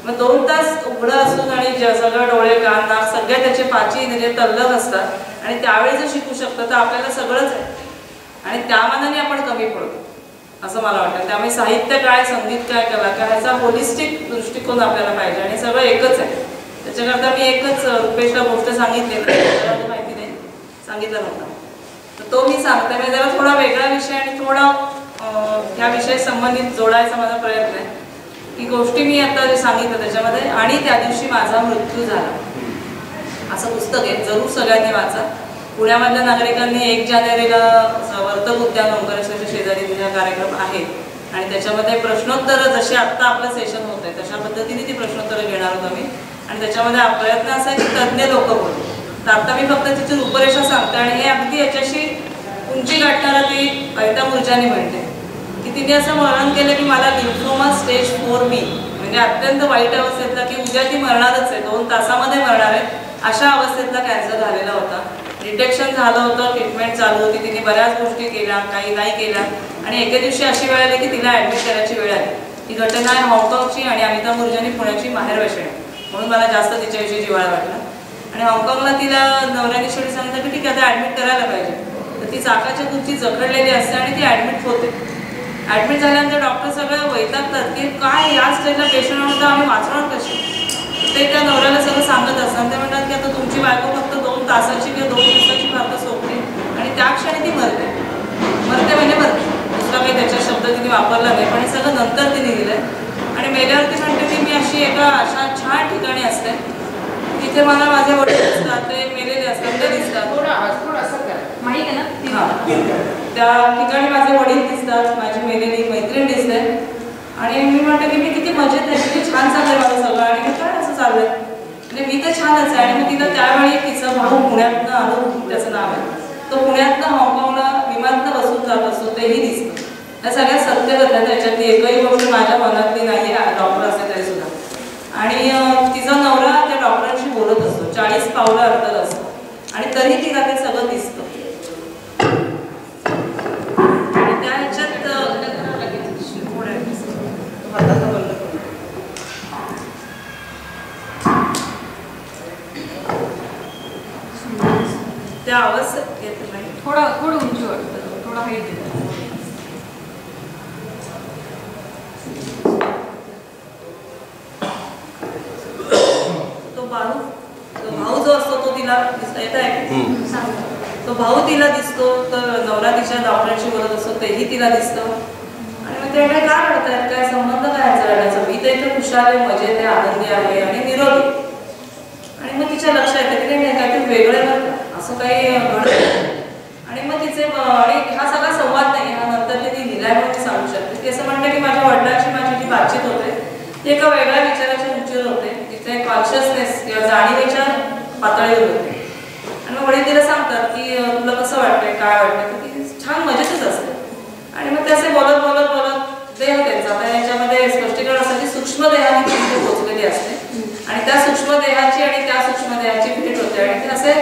मग 2 तास उघडं असून आणि सगळं डोळे कान नाक सगळे त्याचे 5 इंद्रिय तल्लख असतात आणि त्यावेळी जर शिकू शकतं तर आपल्याला सगळंच आहे आणि त्या मानाने आपण कमी पडतो असं मला वाटतं. त्यामुळे साहित्य काय, संगीत काय, कला काय ह्याचा होलिस्टिक दृष्टिकोन आपल्याला पाहिजे आणि सगळं एकच आहे. त्याच्याकरता मी एकच रुपेशला गोष्ट सांगितली, माहिती नाही सांगितलं नव्हतं तर तो मी सांगते. म्हणजे जरा थोडा वेगळा विषय आणि थोडा ह्या विषय संबंधित जोडायचा माझा प्रयत्न आहे की गोष्टी मी आता जे सांगितलं त्याच्यामध्ये आणि त्या दिवशी माझा मृत्यू झाला असं पुस्तक आहे, जरूर सगळ्यांनी वाचा. पुण्यामधल्या नागरिकांनी 1 जानेवारीला वर्तक उद्यान ओंकारेश्वरच्या शेजारी तिचा कार्यक्रम आहे आणि त्याच्यामध्ये प्रश्नोत्तरं जसे आत्ता आपलं सेशन होत आहे तशा पद्धतीने ती प्रश्नोत्तरं घेणार आहोत आम्ही. आणि त्याच्यामध्ये प्रयत्न असा आहे की तज्ज्ञ लोक बोलू. तर आता मी फक्त तिची रूपरेषा सांगते आणि हे अगदी याच्याशी उंची गाठणारा ती कविता मुर्जानी म्हणते की तिने असं वर्णन केलं की मला लिम्फोमा स्टेज 4B म्हणजे अत्यंत वाईट अवस्थेतला की उद्या ती मरणारच आहे, 2 तासामध्ये मरणार आहे अशा अवस्थेतला कॅन्सर झालेला होता. डिटेक्शन झालं होतं, ट्रीटमेंट चालू होती, तिने बऱ्याच गोष्टी केल्या, काही नाही केल्या आणि एके दिवशी अशी वेळ आली की तिला ॲडमिट करायची वेळ आली. ही घटना आहे हाँगकाँगची आणि अमिताभ मुर्जानी पुण्याची माहेरवाशीण म्हणून मला जास्त तिच्याविषयी जिव्हाळा वाटला. आणि हाँगकाँगला तिला नवऱ्याने शेवटी सांगितलं की ठीक आहे आता ॲडमिट करायला पाहिजे. तर ती चाकाच्या खुर्ची जखडलेली असते आणि ती ॲडमिट होते. ॲडमिट झाल्यानंतर डॉक्टर सगळं वैतागतात की काय या स्टेजला पेशंट होतं आम्ही वाचवणार कशी. ते त्या नवऱ्याला सगळं सांगत असतात. ते म्हणतात की आता तुमची बायको फक्त 2 तासाची किंवा 2 दिवसाची फारत सोपते आणि त्या क्षणी ती मरते म्हणजे मरते. दुसरा काही त्याच्या शब्द तिने वापरला नाही पण हे सगळं नंतर तिने दिलं. आणि मेल्यावरती म्हणते की मी अशी एका अशा छान ठिकाणी असते तिथे मला माझे वडील दिसतात, ते मेलेले असतात ते दिसतात. माहीत आहे ना त्या ठिकाणी माझे वडील दिसतात, माझी मेलेली मैत्रीण दिसते आणि मी म्हणते की मी किती मजेत आहे, किती छान चाललंय माझं सगळं आणि मी काय असं चाललंय म्हणजे मी तर छानच आहे. आणि मग तिथं त्यावेळी तिचा भाऊ पुण्यातनं आलो त्याचं नाव आहे, तो पुण्यातनं हाँगकाँगला विमानातनं बसून जात असतो तेही दिसतं. या सगळ्या सत्य घटना त्याच्यातली एकही गोष्ट माझ्या मनातली नाही आहे डॉक्टर असते तरी सुद्धा. आणि तिचा नवरा त्या डॉक्टरांशी बोलत असतो, 40 पावलं अंतर असतं आणि तरी तिला ते सगळं दिसतं. आणि त्या ह्याच्यात त्या अवस्थेत येत नाही, थोडं उंची वाटतं, थोडा हाईट देतात. तो भाऊ जो असतो तो तिला येत आहे, तो भाऊ तिला दिसतो, तर नवरा तिच्या डॉक्टरांशी बोलत असतो तेही तिला दिसतं. आणि मग ते काय रडतायत, काय संबंध काय याचा रडायचा, मी तर इथे खुशाल आहे, मजेत आहे, आनंदी आहे आणि निरोगी. आणि मग तिच्या लक्षात येते की नाही काहीतरी वेगळं करतं असं काही घडतं. आणि मग तिचे आणि हा सगळा संवाद नाही, हा नंतर ती लिहिलाय म्हणून मी सांगू शकते. ती असं म्हणते की माझ्या वडिलांशी माझी जी बातचीत होते ती एका वेगळ्या विचाराच्या उंचीवर होते तिथे कॉन्शियसनेस किंवा जाणीवेच्या पातळीवर होते. आणि मग वडील तिला सांगतात की तुला कसं वाटतंय, काय वाटतंय, ती छान मजेतच असते. आणि मग ते असे बोलत बोलत बोलत देह त्यांचा आता याच्यामध्ये स्पष्टीकरण असं की सूक्ष्म देहाने तिथे पोचलेली असते आणि त्या सूक्ष्म देहाची आणि त्या सूक्ष्म देहाची भेट होते आणि ते असे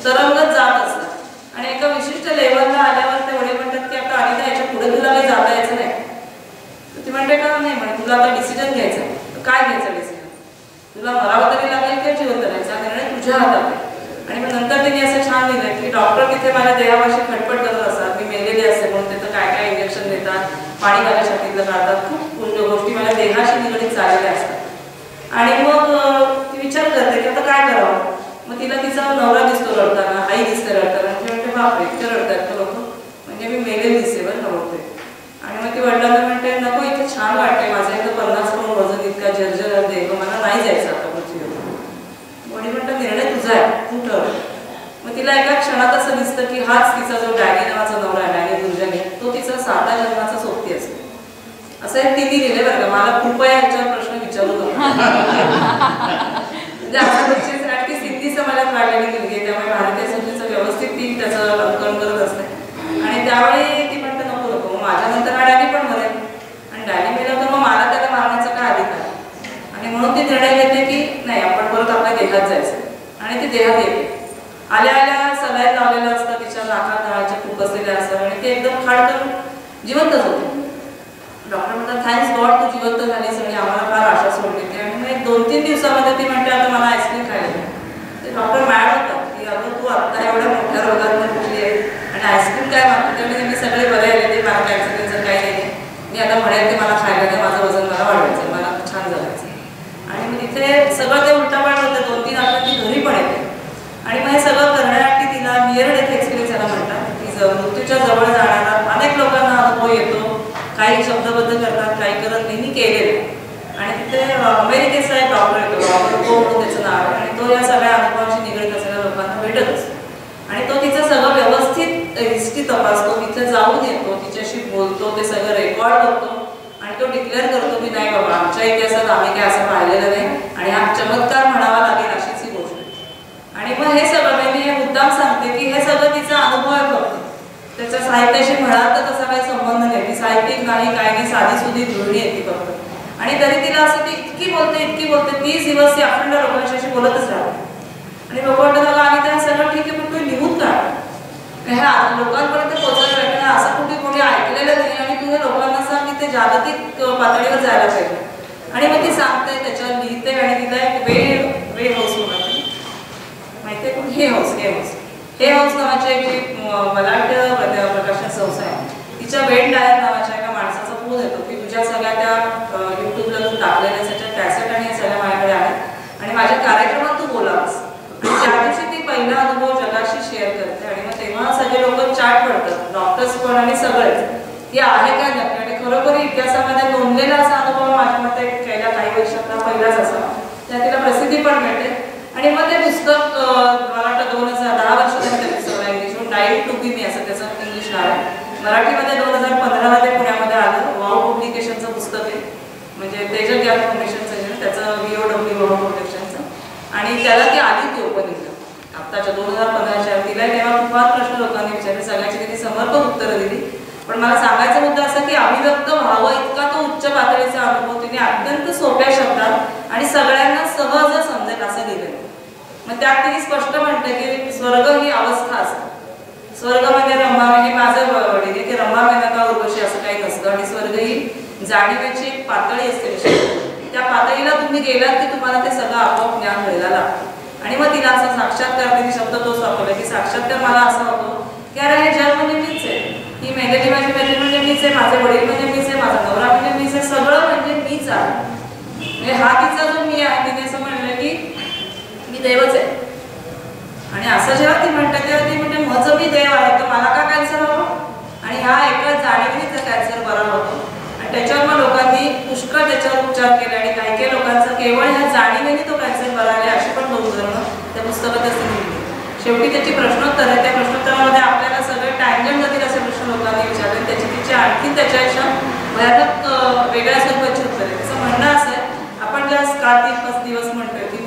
तरंगत जात असतात. आणि एका विशिष्ट लेवलला आल्यावर ते वडील म्हणतात की आता अनिता याच्या पुढे तुला काही जाता यायचं नाही. तर ती म्हणते का नाही, म्हणे तुला आता डिसिजन घ्यायचा. काय घ्यायचा डिसिजन? तुला मरावं तरी लागेल किंवा जिवंत राहायचा, निर्णय तुझ्या हातात आहे. आणि मग नंतर त्यांनी असं छान लिहिलं की डॉक्टर तिथे माझ्या देहापाशी खटपट करत असतात, मी मेलेली असते म्हणून तिथं काय काय इंजेक्शन देतात, पाणी माझ्या छातीतलं काढतात, खूप गोष्टी माझ्या देहाशी निगडीत झालेल्या असतात. आणि मग ती विचार करते की आता काय करावं. मग तिला तिचा नवरा दिसतो रडताना, आई दिसते रडताना. ती म्हणते बापरे इतके रडतात लोक, म्हणजे मी मेलेली दिसते बरं नव्हते. आणि मग ती वडिलांना म्हणते नको इथे छान वाटते, माझं इथं 50 पाऊंड वजन इतका जर्जर देह, मला नाही जायचं आता पृथ्वीवर. वडील म्हणतात निर्णय तुझा आहे, तू ठरव. मग तिला एका क्षणात असं दिसतं की हाच तिचा जो डॅनी नावाचा नवरा आहे, डॅनी दुर्जनी, तो तिचा 7 जन्माचा सोबती असतो. असं एक तिने लिहिले बरं का. मला कृपया याच्यावर प्रश्न विचारू नका. म्हणजे अशा गोष्टी ती सिद्धी समाजात वाढलेली मुलगी आहे, त्यामुळे भारतीय संस्कृतीचं व्यवस्थित ती त्याचं अनुकरण करत असते. आणि त्यावेळी ती म्हणते नको नको, मग माझ्यानंतर हा डॅनी पण मरेल आणि डॅनी मेलं तर मग मला त्याला मारण्याचा काय अधिकार. आणि म्हणून ती निर्णय घेते की नाही आपण परत आपल्या देहात जायचं. आणि ती देहात येते. आल्या आल्या सलाईन लावलेलं असतं, तिच्या नाकात नळाच्या खूप असलेल्या असतात आणि ते एकदम खाडकन जिवंतच होते. डॉक्टर म्हणतात थँक्स गॉड तू जिवंत झालीस आणि आम्हाला फार आशा सोडली. आणि मग 2-3 दिवसामध्ये ती म्हणते आता मला आईस्क्रीम खायला. ते डॉक्टर मॅड होतात की अगं तू आत्ता एवढ्या मोठ्या रोगात कुठली आहे आणि आईस्क्रीम काय मागते. त्यामुळे मी सगळे बरे आले, ते मला कॅन्सर काही नाही, मी आता म्हणेल ते मला खायला नाही, माझं वजन मला वाढवायचं, मला छान जगायचं. आणि मग तिथे सगळं ते उलटापालट होतं. 2-3 आठवड्यात ती घरी पण येते. आणि मग हे सगळं करण्यासाठी तिला नियर डेथ एक्सपिरियन्स याला म्हणतात की मृत्यूच्या जवळ जाणारा अनेक लोकांना अनुभव येतो. काही शब्दबद्ध करतात, काही करत नाही, केलेलं. आणि तिथे अमेरिकेचा एक डॉक्टर येतो, रॉबर्ट को म्हणून त्याचं नाव आहे. आणि तो या सगळ्या अनुभवांशी निगडीत असलेल्या लोकांना भेटत असतो. आणि तो तिचं सगळं व्यवस्थित हिस्ट्री तपासतो, तिथे जाऊन येतो, तिच्याशी बोलतो, ते सगळं रेकॉर्ड करतो. आणि तो डिक्लेअर करतो की नाही बाबा आमच्या इतिहासात आम्ही काय असं पाहिलेलं नाही आणि हा चमत्कार म्हणावा लागेल अशीच ही गोष्ट. आणि मग हे सगळं मी हे मुद्दाम सांगते की हे सगळं तिचा अनुभव आहे फक्त. त्याच्या साहित्याशी म्हणाल तर तसा काही संबंध नाही. ती साहित्यिक नाही, काय नाही, साधी सुधी गृहिणी येते फक्त. आणि तरी तिला असं ती इतकी बोलते 30 दिवस ती अखंड लोकांशी बोलतच राहते. आणि लोक म्हणतात आणि त्या सगळं ठीक आहे पण तू लिहून काढ, ह्या लोकांपर्यंत पोहोचायला पाहिजे ना, असं कुठे ऐकलेलं नाही. आणि तुझ्या लोकांना सांग की ते जागतिक पातळीवर जायला पाहिजे. आणि मग ती सांगते, त्याच्यावर लिहिते. आणि तिला एक वे हाऊस होणार माहिती आहे, हे हाऊस नावाची एक मलाट्य प्रकाशन संस्था आहे. तिच्या वेड डायर नावाच्या एका माणसाचा फोन येतो की तुझ्या सगळ्या त्या युट्यूबला तू टाकलेल्या त्याच्या कॅसेट आणि सगळ्या माझ्याकडे आहेत आणि माझ्या कार्यक्रमात तू बोलावस. आणि त्या दिवशी ती पहिला अनुभव जगाशी शेअर करते. आणि मग तेव्हा सगळे लोक चाट पडतात, डॉक्टर्स पण आणि सगळेच की आहे काय नक्की. आणि खरोखर इतिहासामध्ये नोंदलेला असा अनुभव माझ्या मते गेल्या काही वर्षातला पहिलाच असावा. त्या तिला प्रसिद्धी पण मिळते. आणि मग ते पुस्तक मला वाटतं 2010 वर्षात ते पुस्तक इंग्लिशहून डाईट टू बी मी असं त्याचं इंग्लिश नाव आहे. मराठीमध्ये 2015 मध्ये पुण्यामध्ये आलं. वाव पब्लिकेशनचं पुस्तक आहे, म्हणजे तेजल गॅप फाउंडेशनचं त्याचं VOW वाव प्रोटेक्शनचं. आणि त्याला ती आली ती ओपनिंगला आत्ताच्या 2015च्या. तिला तेव्हा फार प्रश्न लोकांनी विचारले, सगळ्याची तिने समर्पक उत्तरं दिली. पण मला सांगायचा मुद्दा असा की अभिव्यक्त व्हावं इतका तो उच्च पातळीचा अनुभव तिने अत्यंत सोप्या शब्दात आणि सगळ्यांना सहज समजेल असं लिहिलं. मग त्यात तिने स्पष्ट म्हणते की स्वर्ग ही अवस्था असते. स्वर्ग म्हणजे रंभा, हे माझं वडील आहे की रंभा मेनका उर्वशी असं काही नसतं. आणि स्वर्ग ही जाणीवेची एक पातळी असते. त्या पातळीला तुम्ही गेलात की तुम्हाला ते सगळं आपोआप ज्ञान मिळायला लागतं. आणि मग तिला असा साक्षात्कार, तिने शब्द तोच वापरला की साक्षात्कार मला असा होतो की अरे हे जग म्हणजे मीच आहे, ही मेलेली माझी मैत्रीण म्हणजे मीच आहे, माझे वडील म्हणजे मीच आहे, माझा नवरा म्हणजे मीच आहे, सगळं म्हणजे मीच आहे. म्हणजे हा तिचा जो मी आहे, तिने असं म्हणलं की मी देवच आहे. आणि असं जेव्हा ती म्हणते तेव्हा ती म्हणते माझं मी देव आहे तर मला का कॅन्सर हवं. आणि ह्या एका जाणीवेने कॅन्सर बरा होतो. आणि त्याच्यावर मग लोकांनी पुष्कळ त्याच्यावर उपचार केले. आणि काही काही लोकांचं केवळ ह्या जाणीवेने तो कॅन्सर बरा आहे अशी पण 2 उदाहरणं त्या पुस्तकात असं लिहिली. शेवटी त्याची प्रश्नोत्तर आहे. त्या प्रश्नोत्तरामध्ये आपल्याला सगळे टँजंट जातील असे प्रश्न लोकांनी विचारले. त्याची आणखी त्याच्यापेक्षा भयानक वेगळ्या स्वरूपाची उत्तर आहे. त्याचं म्हणणं असं आहे, आपण ज्या कार्तिक दिवस म्हणतोय की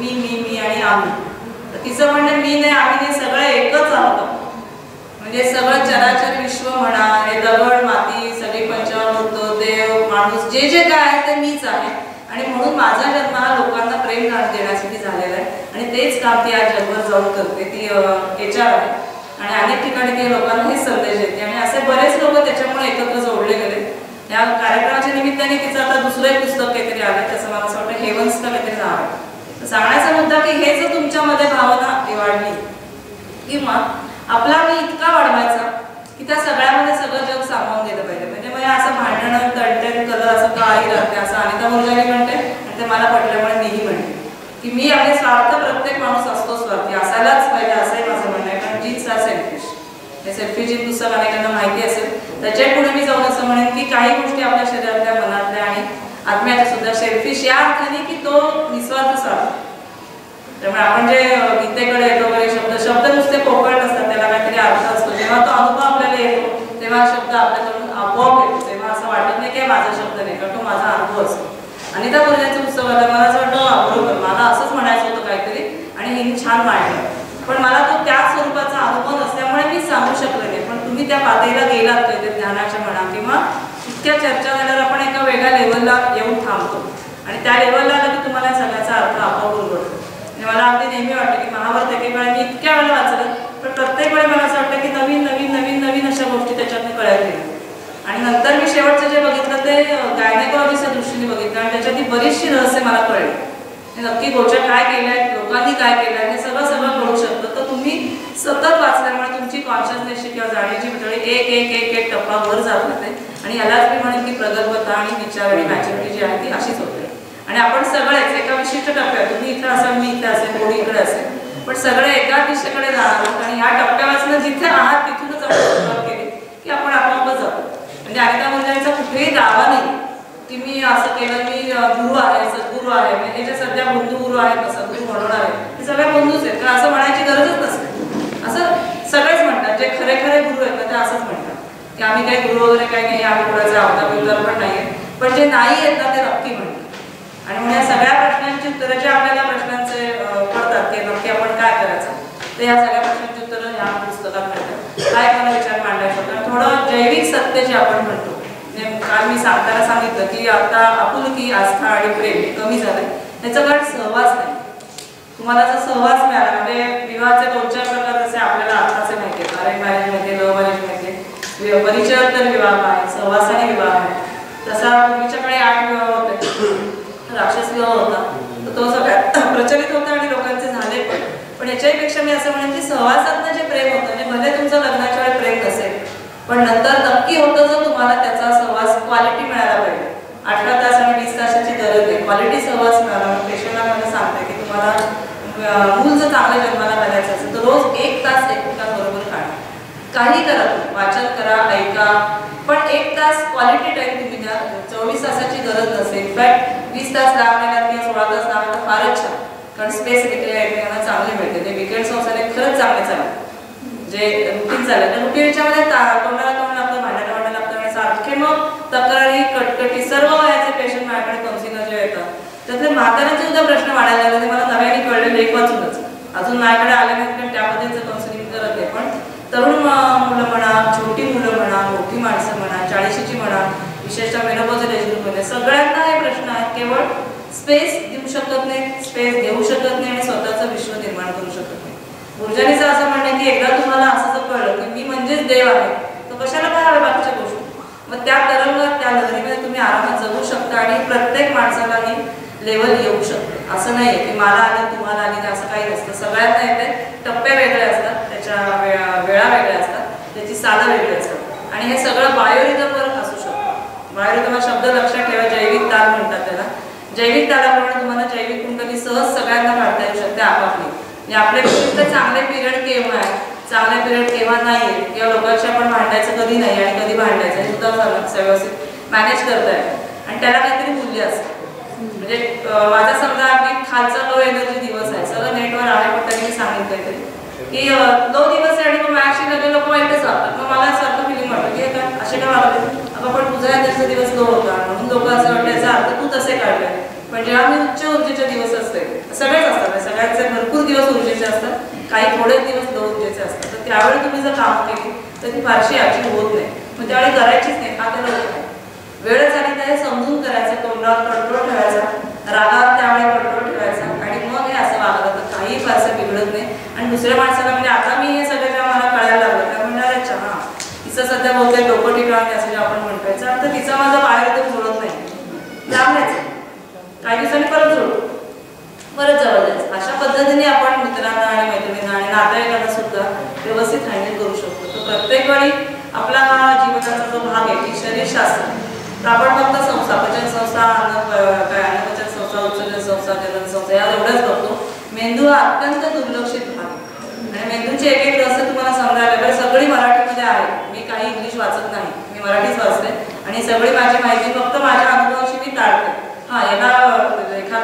मी नाही आम्ही नाही सगळं एकच आहोत. म्हणजे सगळं चराचर विश्व म्हणा, हे दगड माती सगळी पंचभूत देव माणूस जे जे काय आहे ते मीच आहे. आणि म्हणून माझा जन्म हा लोकांना प्रेम देण्यासाठी झालेला आहे आणि तेच काम ती आज जगभर जाऊन करते. ती HR आहे आणि अनेक ठिकाणी ती लोकांना हेच संदेश देते आणि असे बरेच लोक त्याच्यामुळे एकत्र जोडले गेले. या कार्यक्रमाच्या निमित्ताने तिचं आता दुसरं पुस्तक काहीतरी आलं, त्याचं मला असं वाटतं हेवन्स का काहीतरी नाव आहे. सांगण्याचा मुद्दा की हे जर तुमच्यामध्ये भावना वाढली किंवा आपला मी इतका वाढवायचा की त्या सगळ्यामध्ये सगळं जग सामावून गेलं पाहिजे. म्हणजे मग असं भांडणं तंटन कलर असं काही लागते असं अनिता मुलगानी म्हणते आणि ते मला पटल्यामुळे मीही म्हणते की मी आपले स्वार्थ प्रत्येक माणूस असतो स्वार्थी असायलाच पाहिजे असंही माझं म्हणणं आहे. कारण जीन्स हा सेल्फिश हे सेल्फिश जीन पुस्तक अनेकांना माहिती असेल. त्याच्या पुढे मी जाऊन असं म्हणेन की काही गोष्टी आपल्या शरीरातल्या मनातल्या आणि आत्म्याच्या सुद्धा सेल्फिश या अर्थाने की तो निस्वार्थ स्वार्थ. त्यामुळे आपण जे गीतेकडे येतो वगैरे शब्द नुसते पोकळ नसतात, त्याला काहीतरी अर्थ असतो. जेव्हा तो अनुभव आपल्याला येतो तेव्हा शब्द आपल्याकडून आपोआप येतो. तेव्हा असं वाटत नाही की माझा शब्द नाही, कारण तो माझा अनुभव असतो. अनिता मुलगाचं पुस्तक आलं मला असं वाटतं बरोबर मला असंच म्हणायचं होतं काहीतरी आणि हिने छान मांडलं, पण मला तो त्या स्वरूपाचा अनुभव नसल्यामुळे मी सांगू शकले नाही. पण तुम्ही त्या पातळीला गेलात काहीतरी ध्यानाच्या म्हणा किंवा इतक्या चर्चा झाल्यावर आपण एका वेगळ्या लेवलला येऊन थांबतो आणि त्या लेवलला आलं की तुम्हाला सगळ्याचा अर्थ आपोआप उलगडतो. मला अगदी नेहमी वाटतं की महाभारत एके वेळा मी इतक्या वेळा वाचलं पण प्रत्येक वेळी मला असं वाटतं की नवीन नवीन नवीन नवीन अशा गोष्टी त्याच्यातनं कळायला गेल्या. आणि नंतर मी शेवटचं जे बघितलं ते गायनेकॉलॉजीच्या दृष्टीने बघितलं आणि त्याच्यातली बरीचशी रहस्य मला कळली. नक्की गोष्ट काय केलंय, लोकांनी काय केलंय हे सगळं कळू शकतं. तर तुम्ही सतत वाचल्यामुळे तुमची कॉन्शियसनेसची किंवा जाणीची मंडळी एक एक एक एक टप्पा वर जात होते आणि यालाच मी म्हणेन की प्रगल्भता आणि विचार आणि मॅच्युरिटी जी आहे ती अशीच होते. आणि आपण सगळेच एका विशिष्ट टप्प्यात तुम्ही इथं असाल मी इथे असेल कोणी इकडे असेल पण सगळे एका दिशेकडे जाणार आहोत आणि ह्या टप्प्यापासून जिथे आहात तिथूनच आपण सुरुवात केली की आपण आपोआपच जातो. म्हणजे अनिता मुलगांचा कुठेही दावा नाही की मी असं केलं मी गुरु आहे सद्गुरू आहे. म्हणजे जे सध्या बंधू गुरु आहेत सद्गुरू म्हणून आहे हे सगळे बंधूच आहेत. कारण असं म्हणायची गरजच नसते. असं सगळेच म्हणतात जे खरे खरे गुरु आहेत ते असंच म्हणतात की आम्ही काही गुरु वगैरे काही नाही, आम्ही कोणाचा अवतार पण नाहीये. पण जे नाही आहेत ना ते नक्की म्हणतात. आणि म्हणून या सगळ्या प्रश्नांची उत्तरं जे आपल्याला प्रश्नांचे पडतात की नक्की आपण काय करायचं ते ह्या सगळ्या प्रश्नांची उत्तरं ह्या पुस्तकात मिळतात. काय मला विचार मांडायचा होता थोडं जैविक सत्य जे आपण म्हणतो. काल मी सांगताना सांगितलं की आता आपुलकी आस्था आणि प्रेम कमी झालंय. त्याचं कारण सहवास नाही. तुम्हाला जर सहवास मिळाला म्हणजे विवाहाचे 2-4 प्रकार जसे आपल्याला आत्ताचे माहिती आहेत. अरेंज मॅरेजमध्ये लव्ह मॅरेजमध्ये परिचयोत्तर विवाह आहे, सहवासाने विवाह आहे. तसा पूर्वीच्या काळी 8 विवाह होते. राक्षस विवाह होता तर तो सगळ्यात प्रचलित होता आणि लोकांचे झाले पण याच्यापेक्षा मी असं म्हणेन की सहवासातनं जे प्रेम होतं म्हणजे भले तुमचं लग्नाच्या वेळी प्रेम नसेल पण नंतर नक्की होतं जर तुम्हाला त्याचा सहवास क्वालिटी मिळायला पाहिजे. 18 तास आणि 20 तासाची गरज आहे, क्वालिटी सहवास मिळाला. पेशंटला मला सांगते की तुम्हाला मूल जर चांगल्या जन्माला घालायचं असेल तर रोज 1 तास एकमेकांबरोबर काढा. काही करा, वाचन करा, ऐका, पण 1 तास क्वालिटी टाइम तुम्ही द्या. 24 तासाची गरज नसेल. इनफॅक्ट 20 तास लावण्यात किंवा 16 तास लावण्यात फारच छान, कारण स्पेस एकमेकांना चांगली मिळते. ते विकेंड संसार खरंच चांगले चालले जे रुटीन चाललं त्या रुटीनच्या मध्ये तोंडाला तोंड लागतं, भांडायला वाटायला लागतं आणि सारखे मग तक्रारी कटकटी सर्व वयाचे पेशंट माझ्याकडे काउन्सिलर जे येतात त्यातले म्हाताऱ्यांचे सुद्धा प्रश्न वाढायला लागले. ते मला नव्याने कळले लेख वाचूनच. अजून माझ्याकडे आले नाहीत कारण त्यामध्येच काउन्सिलिंग करत आहे. पण तरुण मुलं म्हणा, छोटी मुलं म्हणा, मोठी माणसं म्हणा, 40ची म्हणा, विशेषतः मेनोपॉझल एज ग्रुपमध्ये सगळ्यांना हे प्रश्न आहेत. केवळ स्पेस देऊ शकत नाही, स्पेस देऊ शकत नाही आणि स्वतःचं विश्व निर्माण करू शकत नाही. गुरुजनीचं असं म्हणणं की एकदा तुम्हाला असं जर कळलं की मी म्हणजेच देव आहे तर कशाला पाहावे बाकीच्या गोष्टी. मग त्या तरंगात त्या लहरीमध्ये तुम्ही आरामात जगू शकता आणि प्रत्येक माणसाला ही लेवल येऊ शकते. असं नाही की मला आलं तुम्हाला आली नाही असं काही नसतं. सगळ्यांना येते. टप्पे वेगळे असतात, त्याच्या वेळा वेगळ्या असतात, त्याची साधं वेगळी असतात आणि हे सगळं बायोरिदमवर असू शकतं. बायोरिदम हा शब्द लक्षात ठेवा. जैविक ताल म्हणतात त्याला. जैविक तालाप्रमाणे तुम्हाला जैविक कुंडली सहज सगळ्यांना काढता येऊ शकते आपापली. म्हणजे आपले विशिष्ट चांगले पिरियड केव्हा आहे, चांगले पिरियड केव्हा नाही आहे किंवा लोकांशी आपण भांडायचं कधी नाही आणि कधी भांडायचं हे सुद्धा व्यवस्थित मॅनेज करता येतं आणि त्याला काहीतरी मूल्य असतं. म्हणजे माझा समजा अगदी खालचा लो एनर्जी दिवस आहे, सगळं नेटवर आहे पण त्यांनी सांगितलं तरी की लो दिवस आहे आणि मग माझ्याशी लगेच लोक वाईटच वागतात. मग मला सारखं फिलिंग वाटतं की काय असे काय वागले अगं पण तुझा एनर्जीचा दिवस लो होता म्हणून लोक असं वाटतं याचा अर्थ तू तसे काढले. पण जेव्हा मी उच्च ऊर्जेचे दिवस असते सगळेच असतात, सगळ्यांचे भरपूर दिवस ऊर्जेचे असतात. काही थोडे दिवस गरजेचे असतात, तर त्यावेळी तुम्ही जर काम केली तर ती फारशी अचीव होत नाही. मग त्यावेळी करायचीच नाही, हा त्याला वेळ झाली तर हे समजून करायचं, तोंडावर कंट्रोल ठेवायचा, रागावर त्यावेळी कंट्रोल ठेवायचा आणि मग हे असं वागलं तर काही फारसं बिघडत नाही. आणि दुसऱ्या माणसाला म्हणजे आता मी हे सगळं जेव्हा मला कळायला लागलं त्या म्हणणार अच्छा हां तिचं सध्या बोलतोय डोकं ठिकाणी असं जे आपण म्हणतायचं, तर तिचा माझा बाहेर तर जुळत नाही, लांबण्याचं काही दिवसांनी परत जोडू, परत जवळ जायचं. अशा पद्धतीने आपण मित्रांना आणि मैत्रिणींना आणि नातेवाईकांना सुद्धा व्यवस्थित हँडल करू शकतो. तर प्रत्येक वेळी आपला हा जीवनाचा जो भाग आहे की शरीरशास्त्र, तर आपण फक्त संस्था, पचन संस्था, अन्नपचन संस्था, उत्सर्जन संस्था, जलन संस्था या एवढंच बघतो. मेंदू हा अत्यंत दुर्लक्षित भाग आहे आणि मेंदूचे एक एक रहस्य तुम्हाला समजायला सगळी मराठीमध्ये आहे. मी काही इंग्लिश वाचत नाही, मी मराठीच वाचते आणि सगळी माझी माहिती फक्त माझ्या अनुभवाशी मी ताळते. हां याला एखाद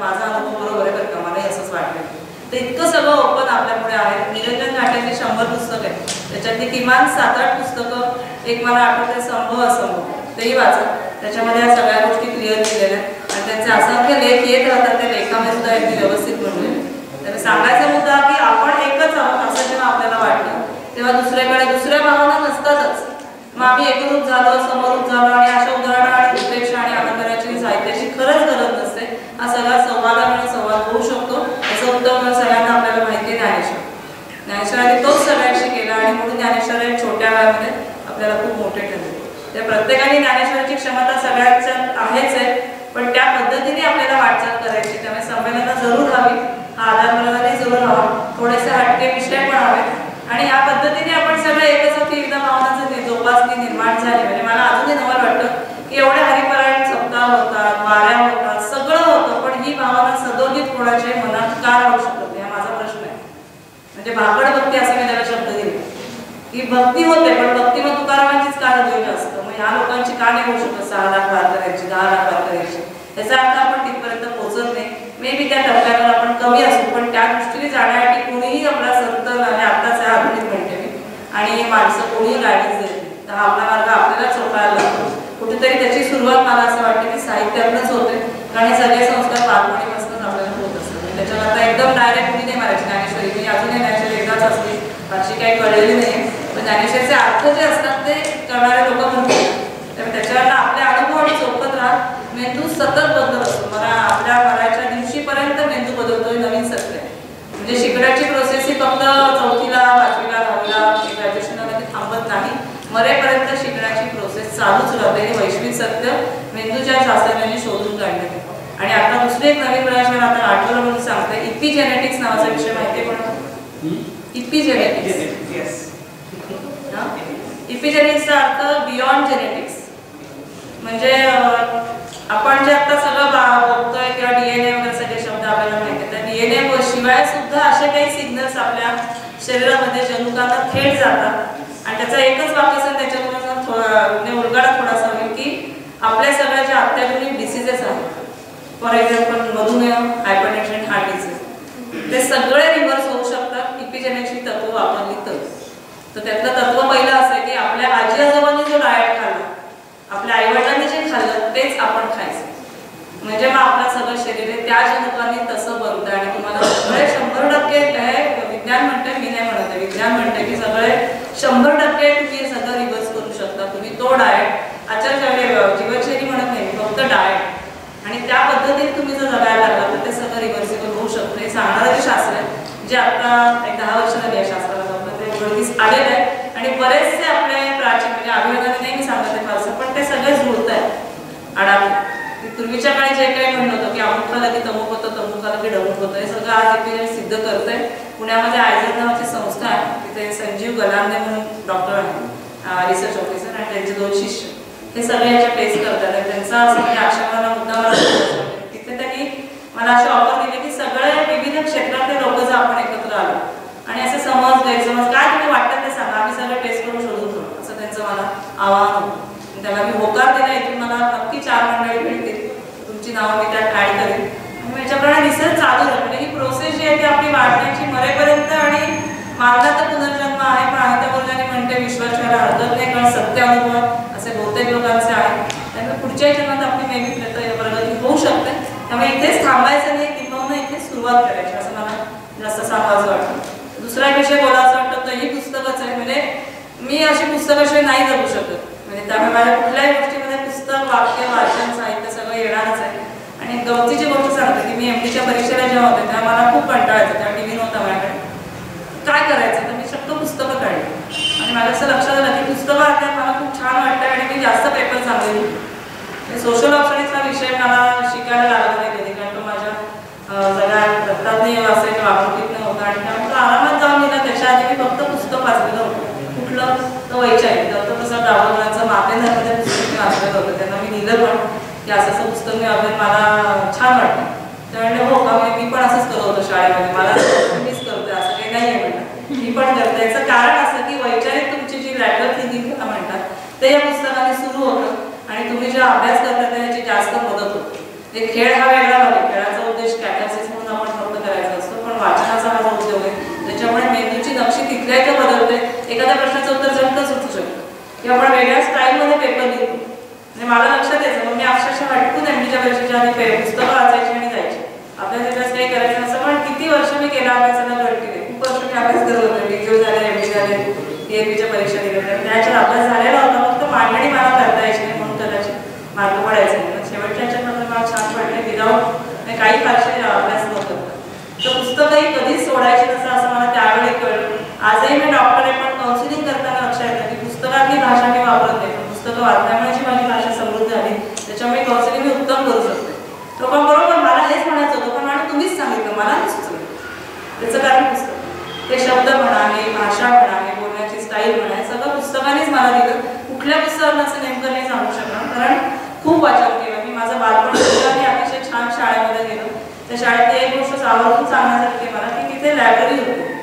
माझा अनुभव बरोबर आहे बरं का, मलाही असंच वाटतं. तर इतकं सगळं ओपन आपल्यापुढे आहे. निरंजन घाटेची 100 पुस्तकं आहेत, त्याच्यातली किमान 7-8 पुस्तकं एक मला आठवते संभव असंभव, तेही वाचा. त्याच्यामध्ये या सगळ्या गोष्टी क्लिअर केलेल्या आहेत आणि त्यांचे असंख्य लेख येत राहतात. त्या लेखामध्ये सुद्धा अगदी व्यवस्थित बनवलेले. तर सांगायचा मुद्दा की आपण एकच आहोत असं जेव्हा आपल्याला वाटतं तेव्हा दुसऱ्याकडे दुसऱ्या भावना नसतातच. मग आम्ही एकरूप झालो, समरूप झालो आणि अशा उदाहरणं आणि उपेक्षा आणि आनंदाची साहित्याची खरंच गरज नसते. हा सगळा संवादामुळे संवाद होऊ शकतो. याचं उत्तम सगळ्यांना आपल्याला माहिती आहे. ज्ञानेश्वरांनी तोच सगळ्यांशी केला आणि म्हणून ज्ञानेश्वर छोट्या वयामध्ये आपल्याला खूप मोठे ठरले. त्या प्रत्येकाने ज्ञानेश्वराची क्षमता सगळ्यांच्यात आहेच आहे, पण त्या पद्धतीने आपल्याला वाटचाल करायची. त्यामुळे संमेलनं जरूर हवी, हा आधारप्रदानही जरूर हवा, थोडेसे हटके विषय पण हवे आणि या पद्धतीने आपण सगळे एकच होती एकदा भावनाचं जोपासणी निर्माण झाली. म्हणजे मला अजूनही नवल वाटतं की एवढे हरिपारायण सप्ताह होतात, वाऱ्या होतात, सगळं होतं, पण ही भावना सदोदित कोणाच्या मनात का राहू शकत नाही, हा माझा प्रश्न आहे. म्हणजे भाकड भक्ती असं मी त्याला शब्द दिला की भक्ती होते, पण भक्ती मग तुकारामांचीच का हवी असतं. मग ह्या लोकांची का नाही होऊ शकत 6 लाख वार करायची, 10 लाख वार करायची, याचा अर्थ आपण तिथपर्यंत पोहोचत नाही. मे बी त्या टप्प्यावर आपण कमी असू, पण त्या दृष्टीने जाण्यासाठी कोणीही आपला संत आणि आत्ताच आधुनिक म्हणते मी आणि माणसं कोणीही गायडन्स देत नाही. तर हा आपला मार्ग आपल्याला सोपायला लागतो. कुठेतरी त्याची सुरुवात मला असं वाटतं की साहित्यातूनच होते, कारण हे सगळे संस्कार बालपणीपासूनच आपल्याला होत असतात. त्याच्यावर आता एकदम डायरेक्ट कुणी नाही मारायची ज्ञानेश्वरी. मी अजूनही ज्ञानेश्वरी एकदाच असली, अशी काही कळलेली नाही, पण ज्ञानेश्वरीचे अर्थ जे असतात ते करणारे लोक म्हणतात. तर त्याच्यावर आपले अनुभव आणि चौकत राहत मेंदू सतत बदलत असतो. मला आपल्या मरायच्या दिवशीपर्यंत मेंदू बदलतोय, नवीन सत्य. म्हणजे शिकण्याची प्रोसेस ही फक्त 4थीला 5वीला 10वीला ग्रॅज्युएशनला थांबत नाही, मरेपर्यंत शिकण्याची प्रोसेस चालूच राहते. हे वैश्विक सत्य मेंदूच्या शास्त्रज्ञांनी शोधून काढले. आणि आता दुसरे एक नवीन प्रश्न आता आठवलं म्हणून सांगते. इपिजेनेटिक्स नावाचा विषय माहिती आहे कोणाला? इपिजेनेटिक्स. इपिजेनेटिक्सचा अर्थ बियॉन्ड जेनेटिक्स. म्हणजे आपण जे आता सगळं बघतोय किंवा DNA वगैरे सगळे शब्द आपल्याला माहिती आहेत, त्या DNA शिवाय सुद्धा असे काही सिग्नल्स आपल्या शरीरामध्ये जनुकांना थेट जातात आणि त्याचा एकच वाक्य त्याच्यातून उलगडा थोडासा होईल की आपल्या सगळ्या ज्या अत्याधुनिक डिसीजेस आहेत, फॉर एक्झाम्पल मधुमेह, हायपरटेन्शन, हार्ट डिसीज, ते सगळे रिव्हर्स होऊ शकतात इपिजेनेटिक्सची तत्व वापरली तर त्यातलं तत्व पहिलं असं आहे की आपल्या आजी आजोबांनी जो डाएट खाल्ला, आपल्या आईवडिलांनी जे खाल्लं तेच आपण खायचं. म्हणजे मग आपलं सगळं शरीर आहे त्या जनुकांनी तसं बनतं आणि तुम्हाला सगळे 100% विज्ञान म्हणते, मी नाही म्हणत, विज्ञान म्हणते की सगळे 100% तुम्ही सगळं रिव्हर्स करू शकता. तुम्ही तो डाएट आचार जीवनशैली म्हणत नाही, फक्त डाएट आणि त्या पद्धतीने तुम्ही जर जगायला लागला तर ते सगळं रिव्हर्सिबल होऊ शकतं. हे सांगणारं जे शास्त्र आहे जे आता एक 10 वर्ष झाली या शास्त्राला जातं ते उघडकीस आलेलं आहे आणि बरेचसे आपले प्राचीन म्हणजे आयुर्वेदाने नाही मी सांगते फारसं, पण ते सगळे जुळत आहेत आडावी. पूर्वीच्या काळी जे काही म्हणलं होतं की अमुक खाला की तमुक होतं, तमुक खाला की डमुक होतं, हे सगळं आज इपिजेनेटिक्स सिद्ध करत आहे. पुण्यामध्ये आयझर नावाची संस्था आहे, तिथे संजीव गलांदे म्हणून डॉक्टर आहेत, रिसर्च ऑफिसर, आणि त्यांचे 2 शिष्य हे सगळे याच्या टेस्ट करतात. त्यांचा असं म्हणजे आक्षेपाला मुद्दा मला तिथे त्यांनी मला अशी ऑफर दिली की सगळे विविध क्षेत्रातले लोक जर आपण एकत्र आलो आणि असे समज गैरसमज काय तुम्ही वाटतं ते सांगा, आम्ही सगळे टेस्ट करून शोधून करू, असं त्यांचं मला आवाहन होतं. त्याला मी होकार दिला, इथून मला नक्की 4 मंडळी मिळतील, तुमची नावं मी त्यात ॲड करेन आणि याच्याप्रमाणे रिसर्च चालू आहे. म्हणजे ही प्रोसेस जी आहे ती आपली वाढण्याची मरेपर्यंत आणि माझा तर पुनर्जन्म आहे, पण आहे त्या बोलण्याने म्हणते विश्वासाला हरकत नाही, कारण सत्य अनुभव असे बहुतेक लोकांचे आहेत. त्यामुळे पुढच्या जन्मात आपली नेहमी प्रगती होऊ शकते. त्यामुळे इथेच थांबायचं नाही, किंवा इथेच सुरुवात करायची असं मला जास्त सांगायचं वाटतं. दुसरा विषय बोलायचं वाटतं तर ही पुस्तकच आहे. म्हणजे मी अशी पुस्तकाशिवाय नाही जगू शकत. म्हणजे त्यामुळे माझ्या कुठल्याही गोष्टीमध्ये पुस्तक, वाक्य, वाचन, साहित्य सगळं येणारच आहे. आणि गमतीची गोष्ट सांगते की मी MDच्या परीक्षेला जेव्हा होते तेव्हा मला खूप कंटाळा येतो. तेव्हा TV नव्हता माझ्याकडे. काय करायचं तर मी शक्य पुस्तकं काढली आणि माझ्या असं लक्षात आलं की पुस्तकं वाचण्यात मला खूप छान वाटतं आणि मी जास्त पेपर चांगले लिहिते. सोशल ऑप्शनिक्सचा विषय मला शिकायला लागला नाही कधी, कारण तो माझ्या सगळ्या रक्तातनी असेल वागणुकीतनं होता आणि त्यामुळे तो आरामात जाऊन गेला. त्याच्या आधी मी फक्त पुस्तक वाचलेलं होतं. कुठलं तर वैचारिक दत्तप्रसाद दाभोळकरांचं मातेधर्मध्ये पुस्तक मी वाचलेलं होतं. त्यांना मी लिहिलं पण की असं पुस्तक मी वाचलं, मला छान वाटतं. त्यामुळे हो का मी पण असंच करत होतं शाळेमध्ये, मला मीच करतोय असं काही नाही आहे म्हणलं, मी पण करते. याचं कारण असं की वैचारिक तुमची जी लॅटरल थिंकिंग म्हणतात ते या पुस्तकाने सुरू होतं आणि तुम्ही जे अभ्यास करता त्याची जास्त मदत होते. ते खेळ हा वेगळा आहे, खेळाचा उद्देश कॅटॅसिस म्हणून आपण फक्त करायचा असतो, पण वाचनाचा माझा उद्योग आहे. त्याच्यामुळे मेंदूची नक्षी तिथल्या इथं बदलते. एखाद्या प्रश्नाचं उत्तर झटकन सुचू शकतं किंवा आपण वेगळ्या स्टाईलमध्ये पेपर लिहितो. म्हणजे मला लक्षात यायचं, मग मी अक्षरशः वाटकून MDच्या परीक्षेच्या आधी पुस्तकं वाचायची आणि जायची. अभ्यास काही करायचं नसतं, पण किती वर्ष मी केला अभ्यासाला गळतीने. खूप वर्ष मी अभ्यास करत होते. DGO झाले, MD झाले, PhDच्या परीक्षा दिल्या. त्याच्यात अभ्यास झालेला होता, फक्त मांडणी मला करता यायची नाही म्हणून कदाचित मार्क पडायचे नाही. शेवटच्या ह्याच्यामध्ये मला छान पडले विदाऊट काही फारसे अभ्यास नव्हतं. तर पुस्तकही कधीच सोडायची नसतं असं मला त्यावेळी कळलं. आजही मी डॉक्टर आहे, पण काउन्सिलिंग करताना लक्षात येतं की पुस्तकातली भाषा मी वापरत नाही, पण पुस्तकं वाचल्यामुळे माझी भाषा समृद्ध झाली. त्याच्यामुळे काउन्सिलिंग मी उत्तम करू शकते. लोकांबरोबर मला हेच म्हणायचं होतं, पण मॅडम तुम्हीच सांगितलं, मला नाही सुचलं. त्याचं कारण पुस्तक, ते शब्द म्हणा, हे भाषा म्हणा, हे बोलण्याची स्टाईल म्हणा, हे सगळं पुस्तकानेच मला दिलं. कुठल्या पुस्तकानं असं नेमकं नाही सांगू शकणार, कारण खूप वाचन केलं मी. माझं बालपण आणि अतिशय छान शाळेमध्ये गेलो. त्या शाळेतली एक गोष्ट आवर्जून सांगण्यासाठी मला की तिथे लायब्ररी होती.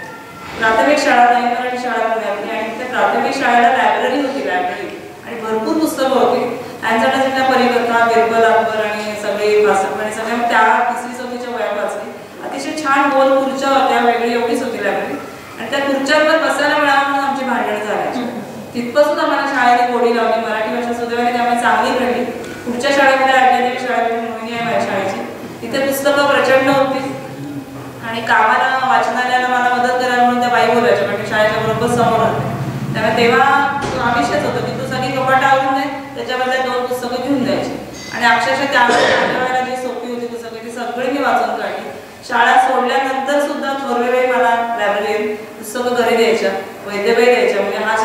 प्राथमिक शाळा नाही, मराठी शाळा पुण्यातली, आणि तिथे प्राथमिक शाळेला लायब्ररी होती, लायब्ररी, आणि भरपूर पुस्तकं होती. त्यांच्या परिकथा, बिरबल, अकबर आणि सगळे भाषण सगळ्या त्या 3री-4थीच्या वयात वाचली. अतिशय छान गोल खुर्च्या होत्या, वेगळी एवढीच होती लायब्ररी, आणि त्या खुर्च्यांवर बसायला मिळावं म्हणून आमची भांडणं झाली. तिथपासून आम्हाला शाळेने गोडी लावली. मराठी भाषा सुधारली, त्यामुळे चांगली घडली. पुढच्या शाळेमध्ये अकॅडमी शाळेमध्ये मोहिनी आहे माझ्या शाळेची, तिथे पुस्तकं प्रचंड होती. आणि कामाला वाचनालयाला मला मदत करायला म्हणून त्या बाई बोलायच्या, पण शाळेच्या बरोबर समोर होते. त्यामुळे तेव्हा आमिषच होतं की तू सगळी कपाट आवडून दे, त्याच्यामध्ये 2 पुस्तकं घेऊन द्यायची. आणि अक्षरशः त्यावेळेला जी सोपी होती पुस्तकं ती सगळी मी वाचून काढली. शाळा सोडल्यानंतर सुद्धा थोडे वेळ मला लायब्ररीत पुस्तकं घरी द्यायच्या, वैद्यबाई द्यायच्या. म्हणजे हा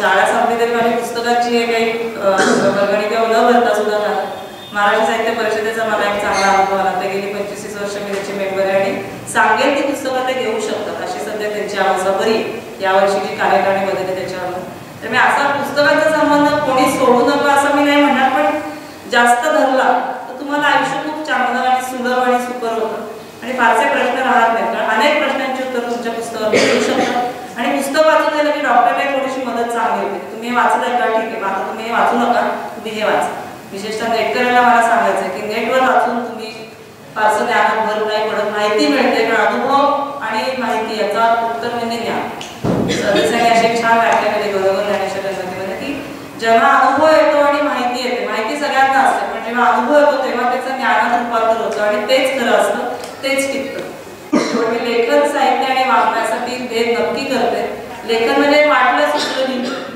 शाळा संपली तरी माझी पुस्तकाची काही वर्गणी किंवा न भरता सुद्धा झालं. महाराष्ट्र साहित्य परिषदेचा मला एक चांगला अनुभव आला. ते गेली 25 वर्ष मी त्याची मेंबर आहे आणि सांगेल ती पुस्तकं ते घेऊ शकतात अशी सध्या त्यांची अवस्था बरी. यावर्षीची कार्यकारिणी बदलली त्याच्यावर. तर मी असा पुस्तकाचा संबंध कोणी सोडू नका असं मी नाही म्हणणार, पण जास्त धरला तर तुम्हाला आयुष्य खूप चांगलं आणि सुलभ आणि सुकर होतं आणि फारसे प्रश्न राहत नाहीत. कारण अनेक प्रश्नांची उत्तर तुमच्या पुस्तकात मिळू शकतात. आणि पुस्तक वाचून झालं की डॉक्टरला थोडीशी मदत चांगली होते. तुम्ही हे वाचलं का, ठीक आहे, आता तुम्ही हे वाचू नका, तुम्ही हे वाचा. विशेषतः नेटकऱ्यांना मला सांगायचं की नेटवर वाचून तुम्ही फारसं ज्ञानात भर नाही पडत, माहिती मिळते, पण अनुभव आणि माहिती याचा उत्तर म्हणजे ज्ञान. सरदेसाईंनी अशी एक छान व्याख्या केली बरोबर ज्ञानेश्वर गणपतीमध्ये की जेव्हा अनुभव येतो आणि माहिती येते, माहिती सगळ्यांना असते, पण जेव्हा अनुभव येतो तेव्हा त्याचं ज्ञानात रूपांतर होतं आणि तेच खरं असतं, तेच टिकतं. मी लेखन, साहित्य आणि वाचण्यासाठी भेद नक्की करते. लेखन म्हणजे वाटलं सुचलं लिहिलं,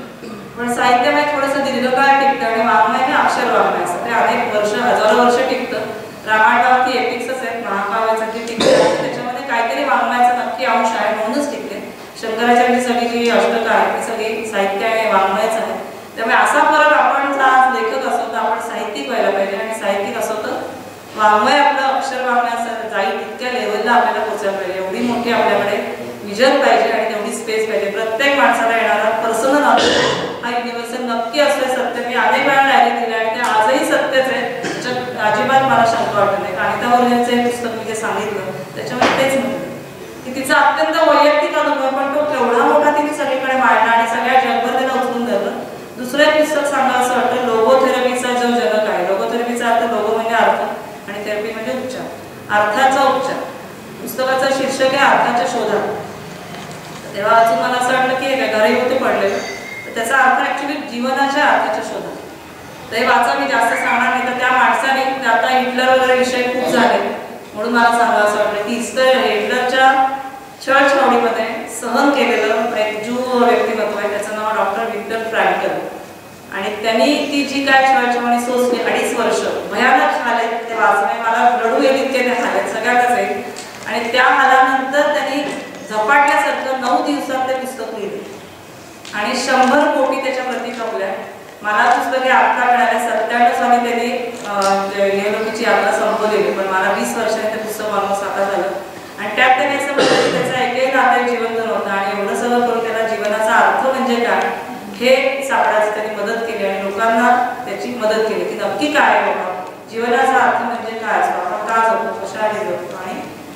पण साहित्यामध्ये थोडंसं दीर्घकाळ टिकतं आणि वाङ्मय हे अक्षर वाङ्मय असतं, ते अनेक वर्ष, हजारो वर्ष टिकतं. रामायणावरती एपिक्सच आहेत, महाकाव्यासाठी टिकतं, त्याच्यामध्ये काहीतरी वाङ्मयाचा नक्की अंश आहे म्हणूनच टिकते. शंकराचार्य सगळी जी अष्टकं आहेत ती सगळी साहित्य आणि वाङ्मयच आहे. त्यामुळे असा फरक आपण आज लेखक असो तर आपण साहित्यिक व्हायला पाहिजे आणि साहित्यिक असो तर वाङ्मय आपलं अक्षर वाङ्मयाचं जाईल तितक्या लेवलला आपल्याला पोचायला पाहिजे. एवढी मोठी आपल्याकडे विजन पाहिजे आणि तेवढी स्पेस पाहिजे. प्रत्येक माणसाला येणारा पर्सनल हा युनिव्हर्सल नक्की असं सत्य. मी अनेक वेळा डायरी दिल्या आणि ते आजही सत्यच आहे, त्याच्यात अजिबात मला शंका वाटत नाही. अनिता वर्जेंचं हे पुस्तक मी जे सांगितलं त्याच्यामध्ये तेच म्हणतं की तिचा अत्यंत वैयक्तिक अनुभव, पण तो केवढा मोठा तिने सगळीकडे मांडला आणि सगळ्या जगभर त्याला उचलून धरलं. दुसरं एक पुस्तक सांगा असं वाटतं, लोगोथेरपीचा जो जनक आहे. लोगोथेरपीचा अर्थ, लोगो म्हणजे अर्थ आणि थेरपी म्हणजे उपचार, अर्थाचा उपचार. पुस्तकाचं शीर्षक आहे अर्थाच्या शोधात. तेव्हा अजून मला असं वाटलं की हे घरी होते पडलेलं, तर त्याचा अर्थ ऍक्च्युली जीवनाच्या अर्थाच्या शोधात. तर हे वाचा, मी जास्त सांगणार नाही. तर त्या माणसाने आता हिटलर वगैरे विषय खूप झाले म्हणून मला सांगा असं वाटलं की हिटलरच्या छळ छावणीमध्ये सहन केलेलं एक ज्यू व्यक्तिमत्व आहे, त्याचं नाव डॉक्टर विक्टर फ्रँकल. आणि त्यांनी ती जी काय छळ छावणी सोसली 2.5 वर्ष भयानक हाल आहेत ते वाचणे, मला रडू येईल इतके ते हाल आहेत सगळ्यातच आहे. आणि त्या हालानंतर त्यांनी झपाटल्यासारखं 9 दिवसात ते पुस्तक लिहिले आणि 100 कोटी त्याच्या प्रती छापल्या. मला पुस्तके आत्ता मिळाले. 97 साली त्यांनी निवडणुकीची यात्रा संपवलेली, पण मला 20 वर्षांनी ते पुस्तक ऑलमोस्ट आता झालं. आणि त्यात त्यांनी असं म्हटलं की त्याचा एकही नातं जिवंत नव्हतं आणि एवढं सगळं करून त्याला जीवनाचा अर्थ म्हणजे काय हे सापडायचं त्यांनी मदत केली आणि लोकांना त्याची मदत केली की नक्की काय आहे बाबा, जीवनाचा अर्थ म्हणजे काय असतो, आपण का जगतो, कशासाठी जगतो आणि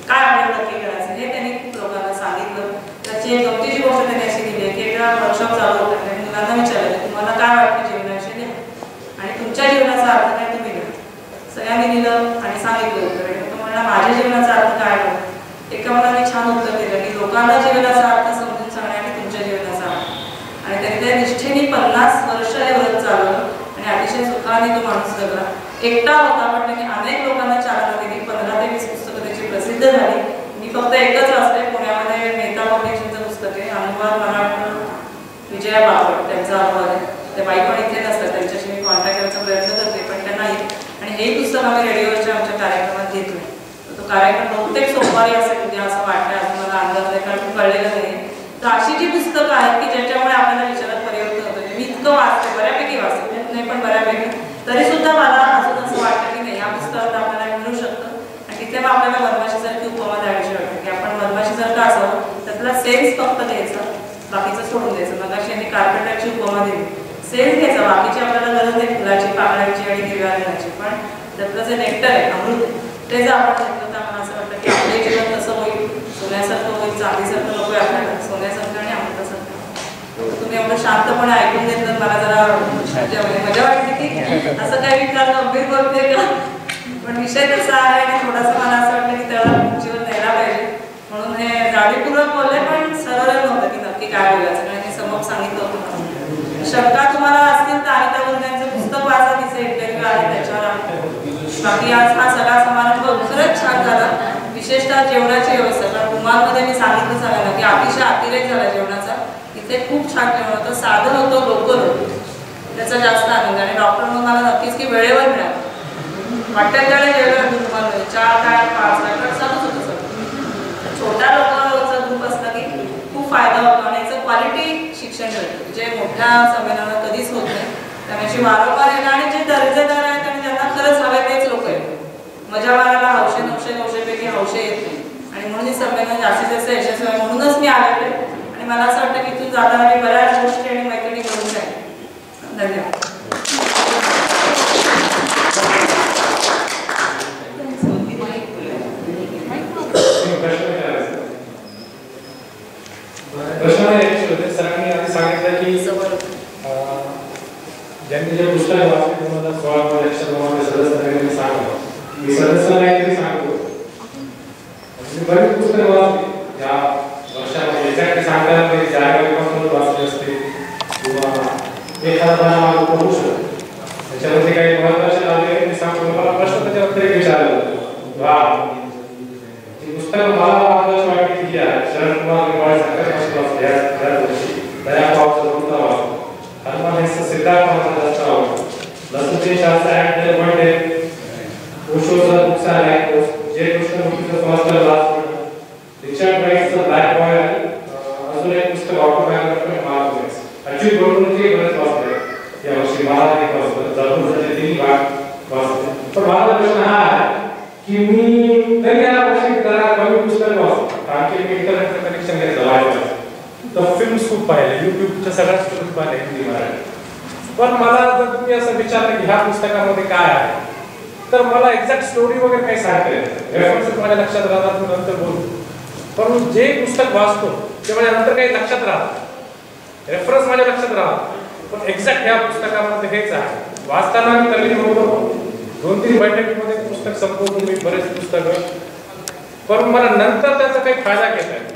काय आपल्याला नक्की करायचं हे त्यांनी खूप लोकांना सांगितलं. त्याची एक गमतीची गोष्ट त्यांनी अशी दिली आहे की एकदा वर्कशॉप चालू होता, त्यांनी मुलांना विचारलं तुम्हाला काय वाटतं जीवनाविषयी लिहा आणि तुमच्या जीवनाचा अर्थ काय तुम्ही लिहा. सगळ्यांनी लिहिलं आणि सांगितलं उत्तर. तो म्हणला माझ्या जीवनाचा अर्थ काय आहे. एका मुलाने छान उत्तर दिलं की लोकांना जीवनाचा अर्थ समजून सांगणे आणि तुमच्या जीवनाचा अर्थ. आणि त्यांनी त्या निष्ठेने 50 वर्ष हे व्रत चालवलं आणि अतिशय सुखाने तो माणूस जगला. एकटा होता पण त्यांनी अनेक लोकांना चालना दिली. 15 ते 20 पुस्तकं त्याची प्रसिद्ध झाली. मी फक्त एकच वाचले, पुण्यामध्ये मेहता पब्लिकेशनचं पुस्तक आहे, अनुवाद मला वाटतं विजया बापट त्यांचा अनुवाद आहे. ते बाई पण इथे नसतात, त्यांच्याशी मी कॉन्टॅक्ट करायचा प्रयत्न करते पण त्या नाही. आणि हे पुस्तक आम्ही रेडिओच्या आमच्या कार्यक्रमात घेतलं. तो कार्यक्रम बहुतेक सोमवारी असेल उद्या असं वाटतं, असं मला अंदाज नाही कारण कळलेलं नाही. तर अशी जी पुस्तकं आहेत की ज्याच्यामुळे आपल्याला विचारात परिवर्तन होतं. मी इतकं वाचते, बऱ्यापैकी वाचते नाही पण बऱ्यापैकी, तरी सुद्धा मला अजून असं वाटतं की नाही या पुस्तकात आपल्याला मिळू शकतं. आणि तिथे मग आपल्याला मधमाशीसारखी उपमा द्यावीशी वाटते की आपण मधमाशीसारखं असावं, त्यातला सेन्स फक्त घ्यायचा, बाकीचं सोडून द्यायचं. मगाशी यांनी कार्पेटरची उपमा दिली, सेन्स घ्यायचा, बाकीची आपल्याला गरज नाही फुलाची, पाकळ्याची आणि हिरव्या रंगाची, पण त्यातलं जे नेक्टर आहे, अमृत, ते जर आपण घेतलं तर मला असं वाटतं की आपले जीवन तसं होईल, सोन्यासारखं होईल, चांदीसारखं नको आहे आपल्याला, सोन्यासारखं आणि अमृतासारखं. तुम्ही एवढं शांतपणे ऐकून घेतलं मला जरा मजा वाटली की असं काही विचार गंभीर बोलते का, पण विषय तसा आहे आणि थोडंसं मला असं वाटतं की त्याला जीवन द्यायला पाहिजे म्हणून हे जाणीवपूर्वक बोलले, पण सरळ नव्हतं की नक्की काय बोलायचं कारण मी समोर सांगितलं होतं. शंका तुम्हाला असतील तर आणि त्यावरून त्यांचं पुस्तक वाचा, तिचं इंटरव्ह्यू आहे त्याच्यावर. बाकी आज हा सगळा समारंभ खरंच छान झाला, विशेषतः जेवणाची व्यवस्था. कारण कुमारमध्ये मी सांगितलं सगळ्यांना की अतिशय अतिरेक झाला जेवणाचा. इथे खूप छान जेवण होतं, साधं होतं, लोकल होतं, त्याचा जास्त आनंद. आणि डॉक्टर म्हणून मला नक्कीच की वेळेवर मिळालं. वाटेल त्याला वेळेवर होतं तुम्हाला 4 काय 5 काय चालूच होतं सगळं. छोट्या लोकांचा ग्रुप असला की खूप फायदा होतो आणि याचं क्वालिटी शिक्षण मिळतं जे मोठ्या संमेलनात कधीच होत नाही. त्यामुळे वारंवार येणं आणि जे दर्जेदार आहेत आणि ज्यांना खरंच हवे तेच लोक आहेत. मजा मारायला हौशे 900-900पैकी हौशे येत नाही आणि म्हणून हे संमेलन जास्तीत जास्त यशस्वी आहे. म्हणूनच मी आलेले आणि मला असं वाटतं की तू जाताना मी बऱ्याच गोष्टी आणि मैत्रिणी करून जाईल. धन्यवाद. सरांनी आधी सांगितलं की ज्यांनी जे पुस्तक वाचले तुम्हाला 16 लक्षात सदस्य सांगा मी सदस्यांना काहीतरी सांगतो. बरीच पुस्तकं वाचली या वर्षामध्ये, एक्झॅक्टली सांगताना ते जागेपासून वाचले असते किंवा एखादा पडू शकतो त्याच्यामध्ये काही महत्वाचे लागले मी सांगतो. मला प्रश्न त्याच्यावर तरी विचारला होतो वा ती पुस्तकं मला महत्वाची वाटली की शरद कुमार निंबाळे सारख्या या वर्षी दया पावसा वृत्ता वाचतो. हनुमान हे सिद्धार्थ महाराज जास्त आवडतो. लसूणचे शास्त्र ॲट वन डे ओशोचा बुक्स आहे जे कृष्णमूर्तीचं संस्कार वाचतो. रिचर्ड राईटचं ब्लॅक बॉय आहे. अजून एक पुस्तक ऑटोबायोग्राफी महाराज अच्युत गोडबोलेची बरेच वाचले या वर्षी. महाराज एक वाचलं, जरूर 3 भाग वाचले. पण माझा प्रश्न हा आहे की मी तरी या वर्षी जरा कमी पुस्तक वाचतो कारण की मी इंटरनेटचं कनेक्शन घेतलं वाचायला. तर फिल्म्स खूप पाहिले, युट्यूबच्या सगळ्याच फिल्म पाहिले हिंदी मराठी. पण मला जर तुम्ही असं विचारलं की ह्या पुस्तकामध्ये काय आहे तर मला एक्झॅक्ट स्टोरी वगैरे काही सांगता येत रेफरन्सेस माझ्या लक्षात राहतात मी नंतर बोलतो. पण जे पुस्तक वाचतो ते माझ्या नंतर काही लक्षात राहतं, रेफरन्स माझ्या लक्षात राहतो. पण एक्झॅक्ट ह्या पुस्तकामध्ये हेच आहे. वाचताना मी तल्लीन होतो, 2-3 बैठकीमध्ये पुस्तक संपवतो मी बरेच पुस्तकं, पण मला नंतर त्याचा काही फायदा घेता येतो.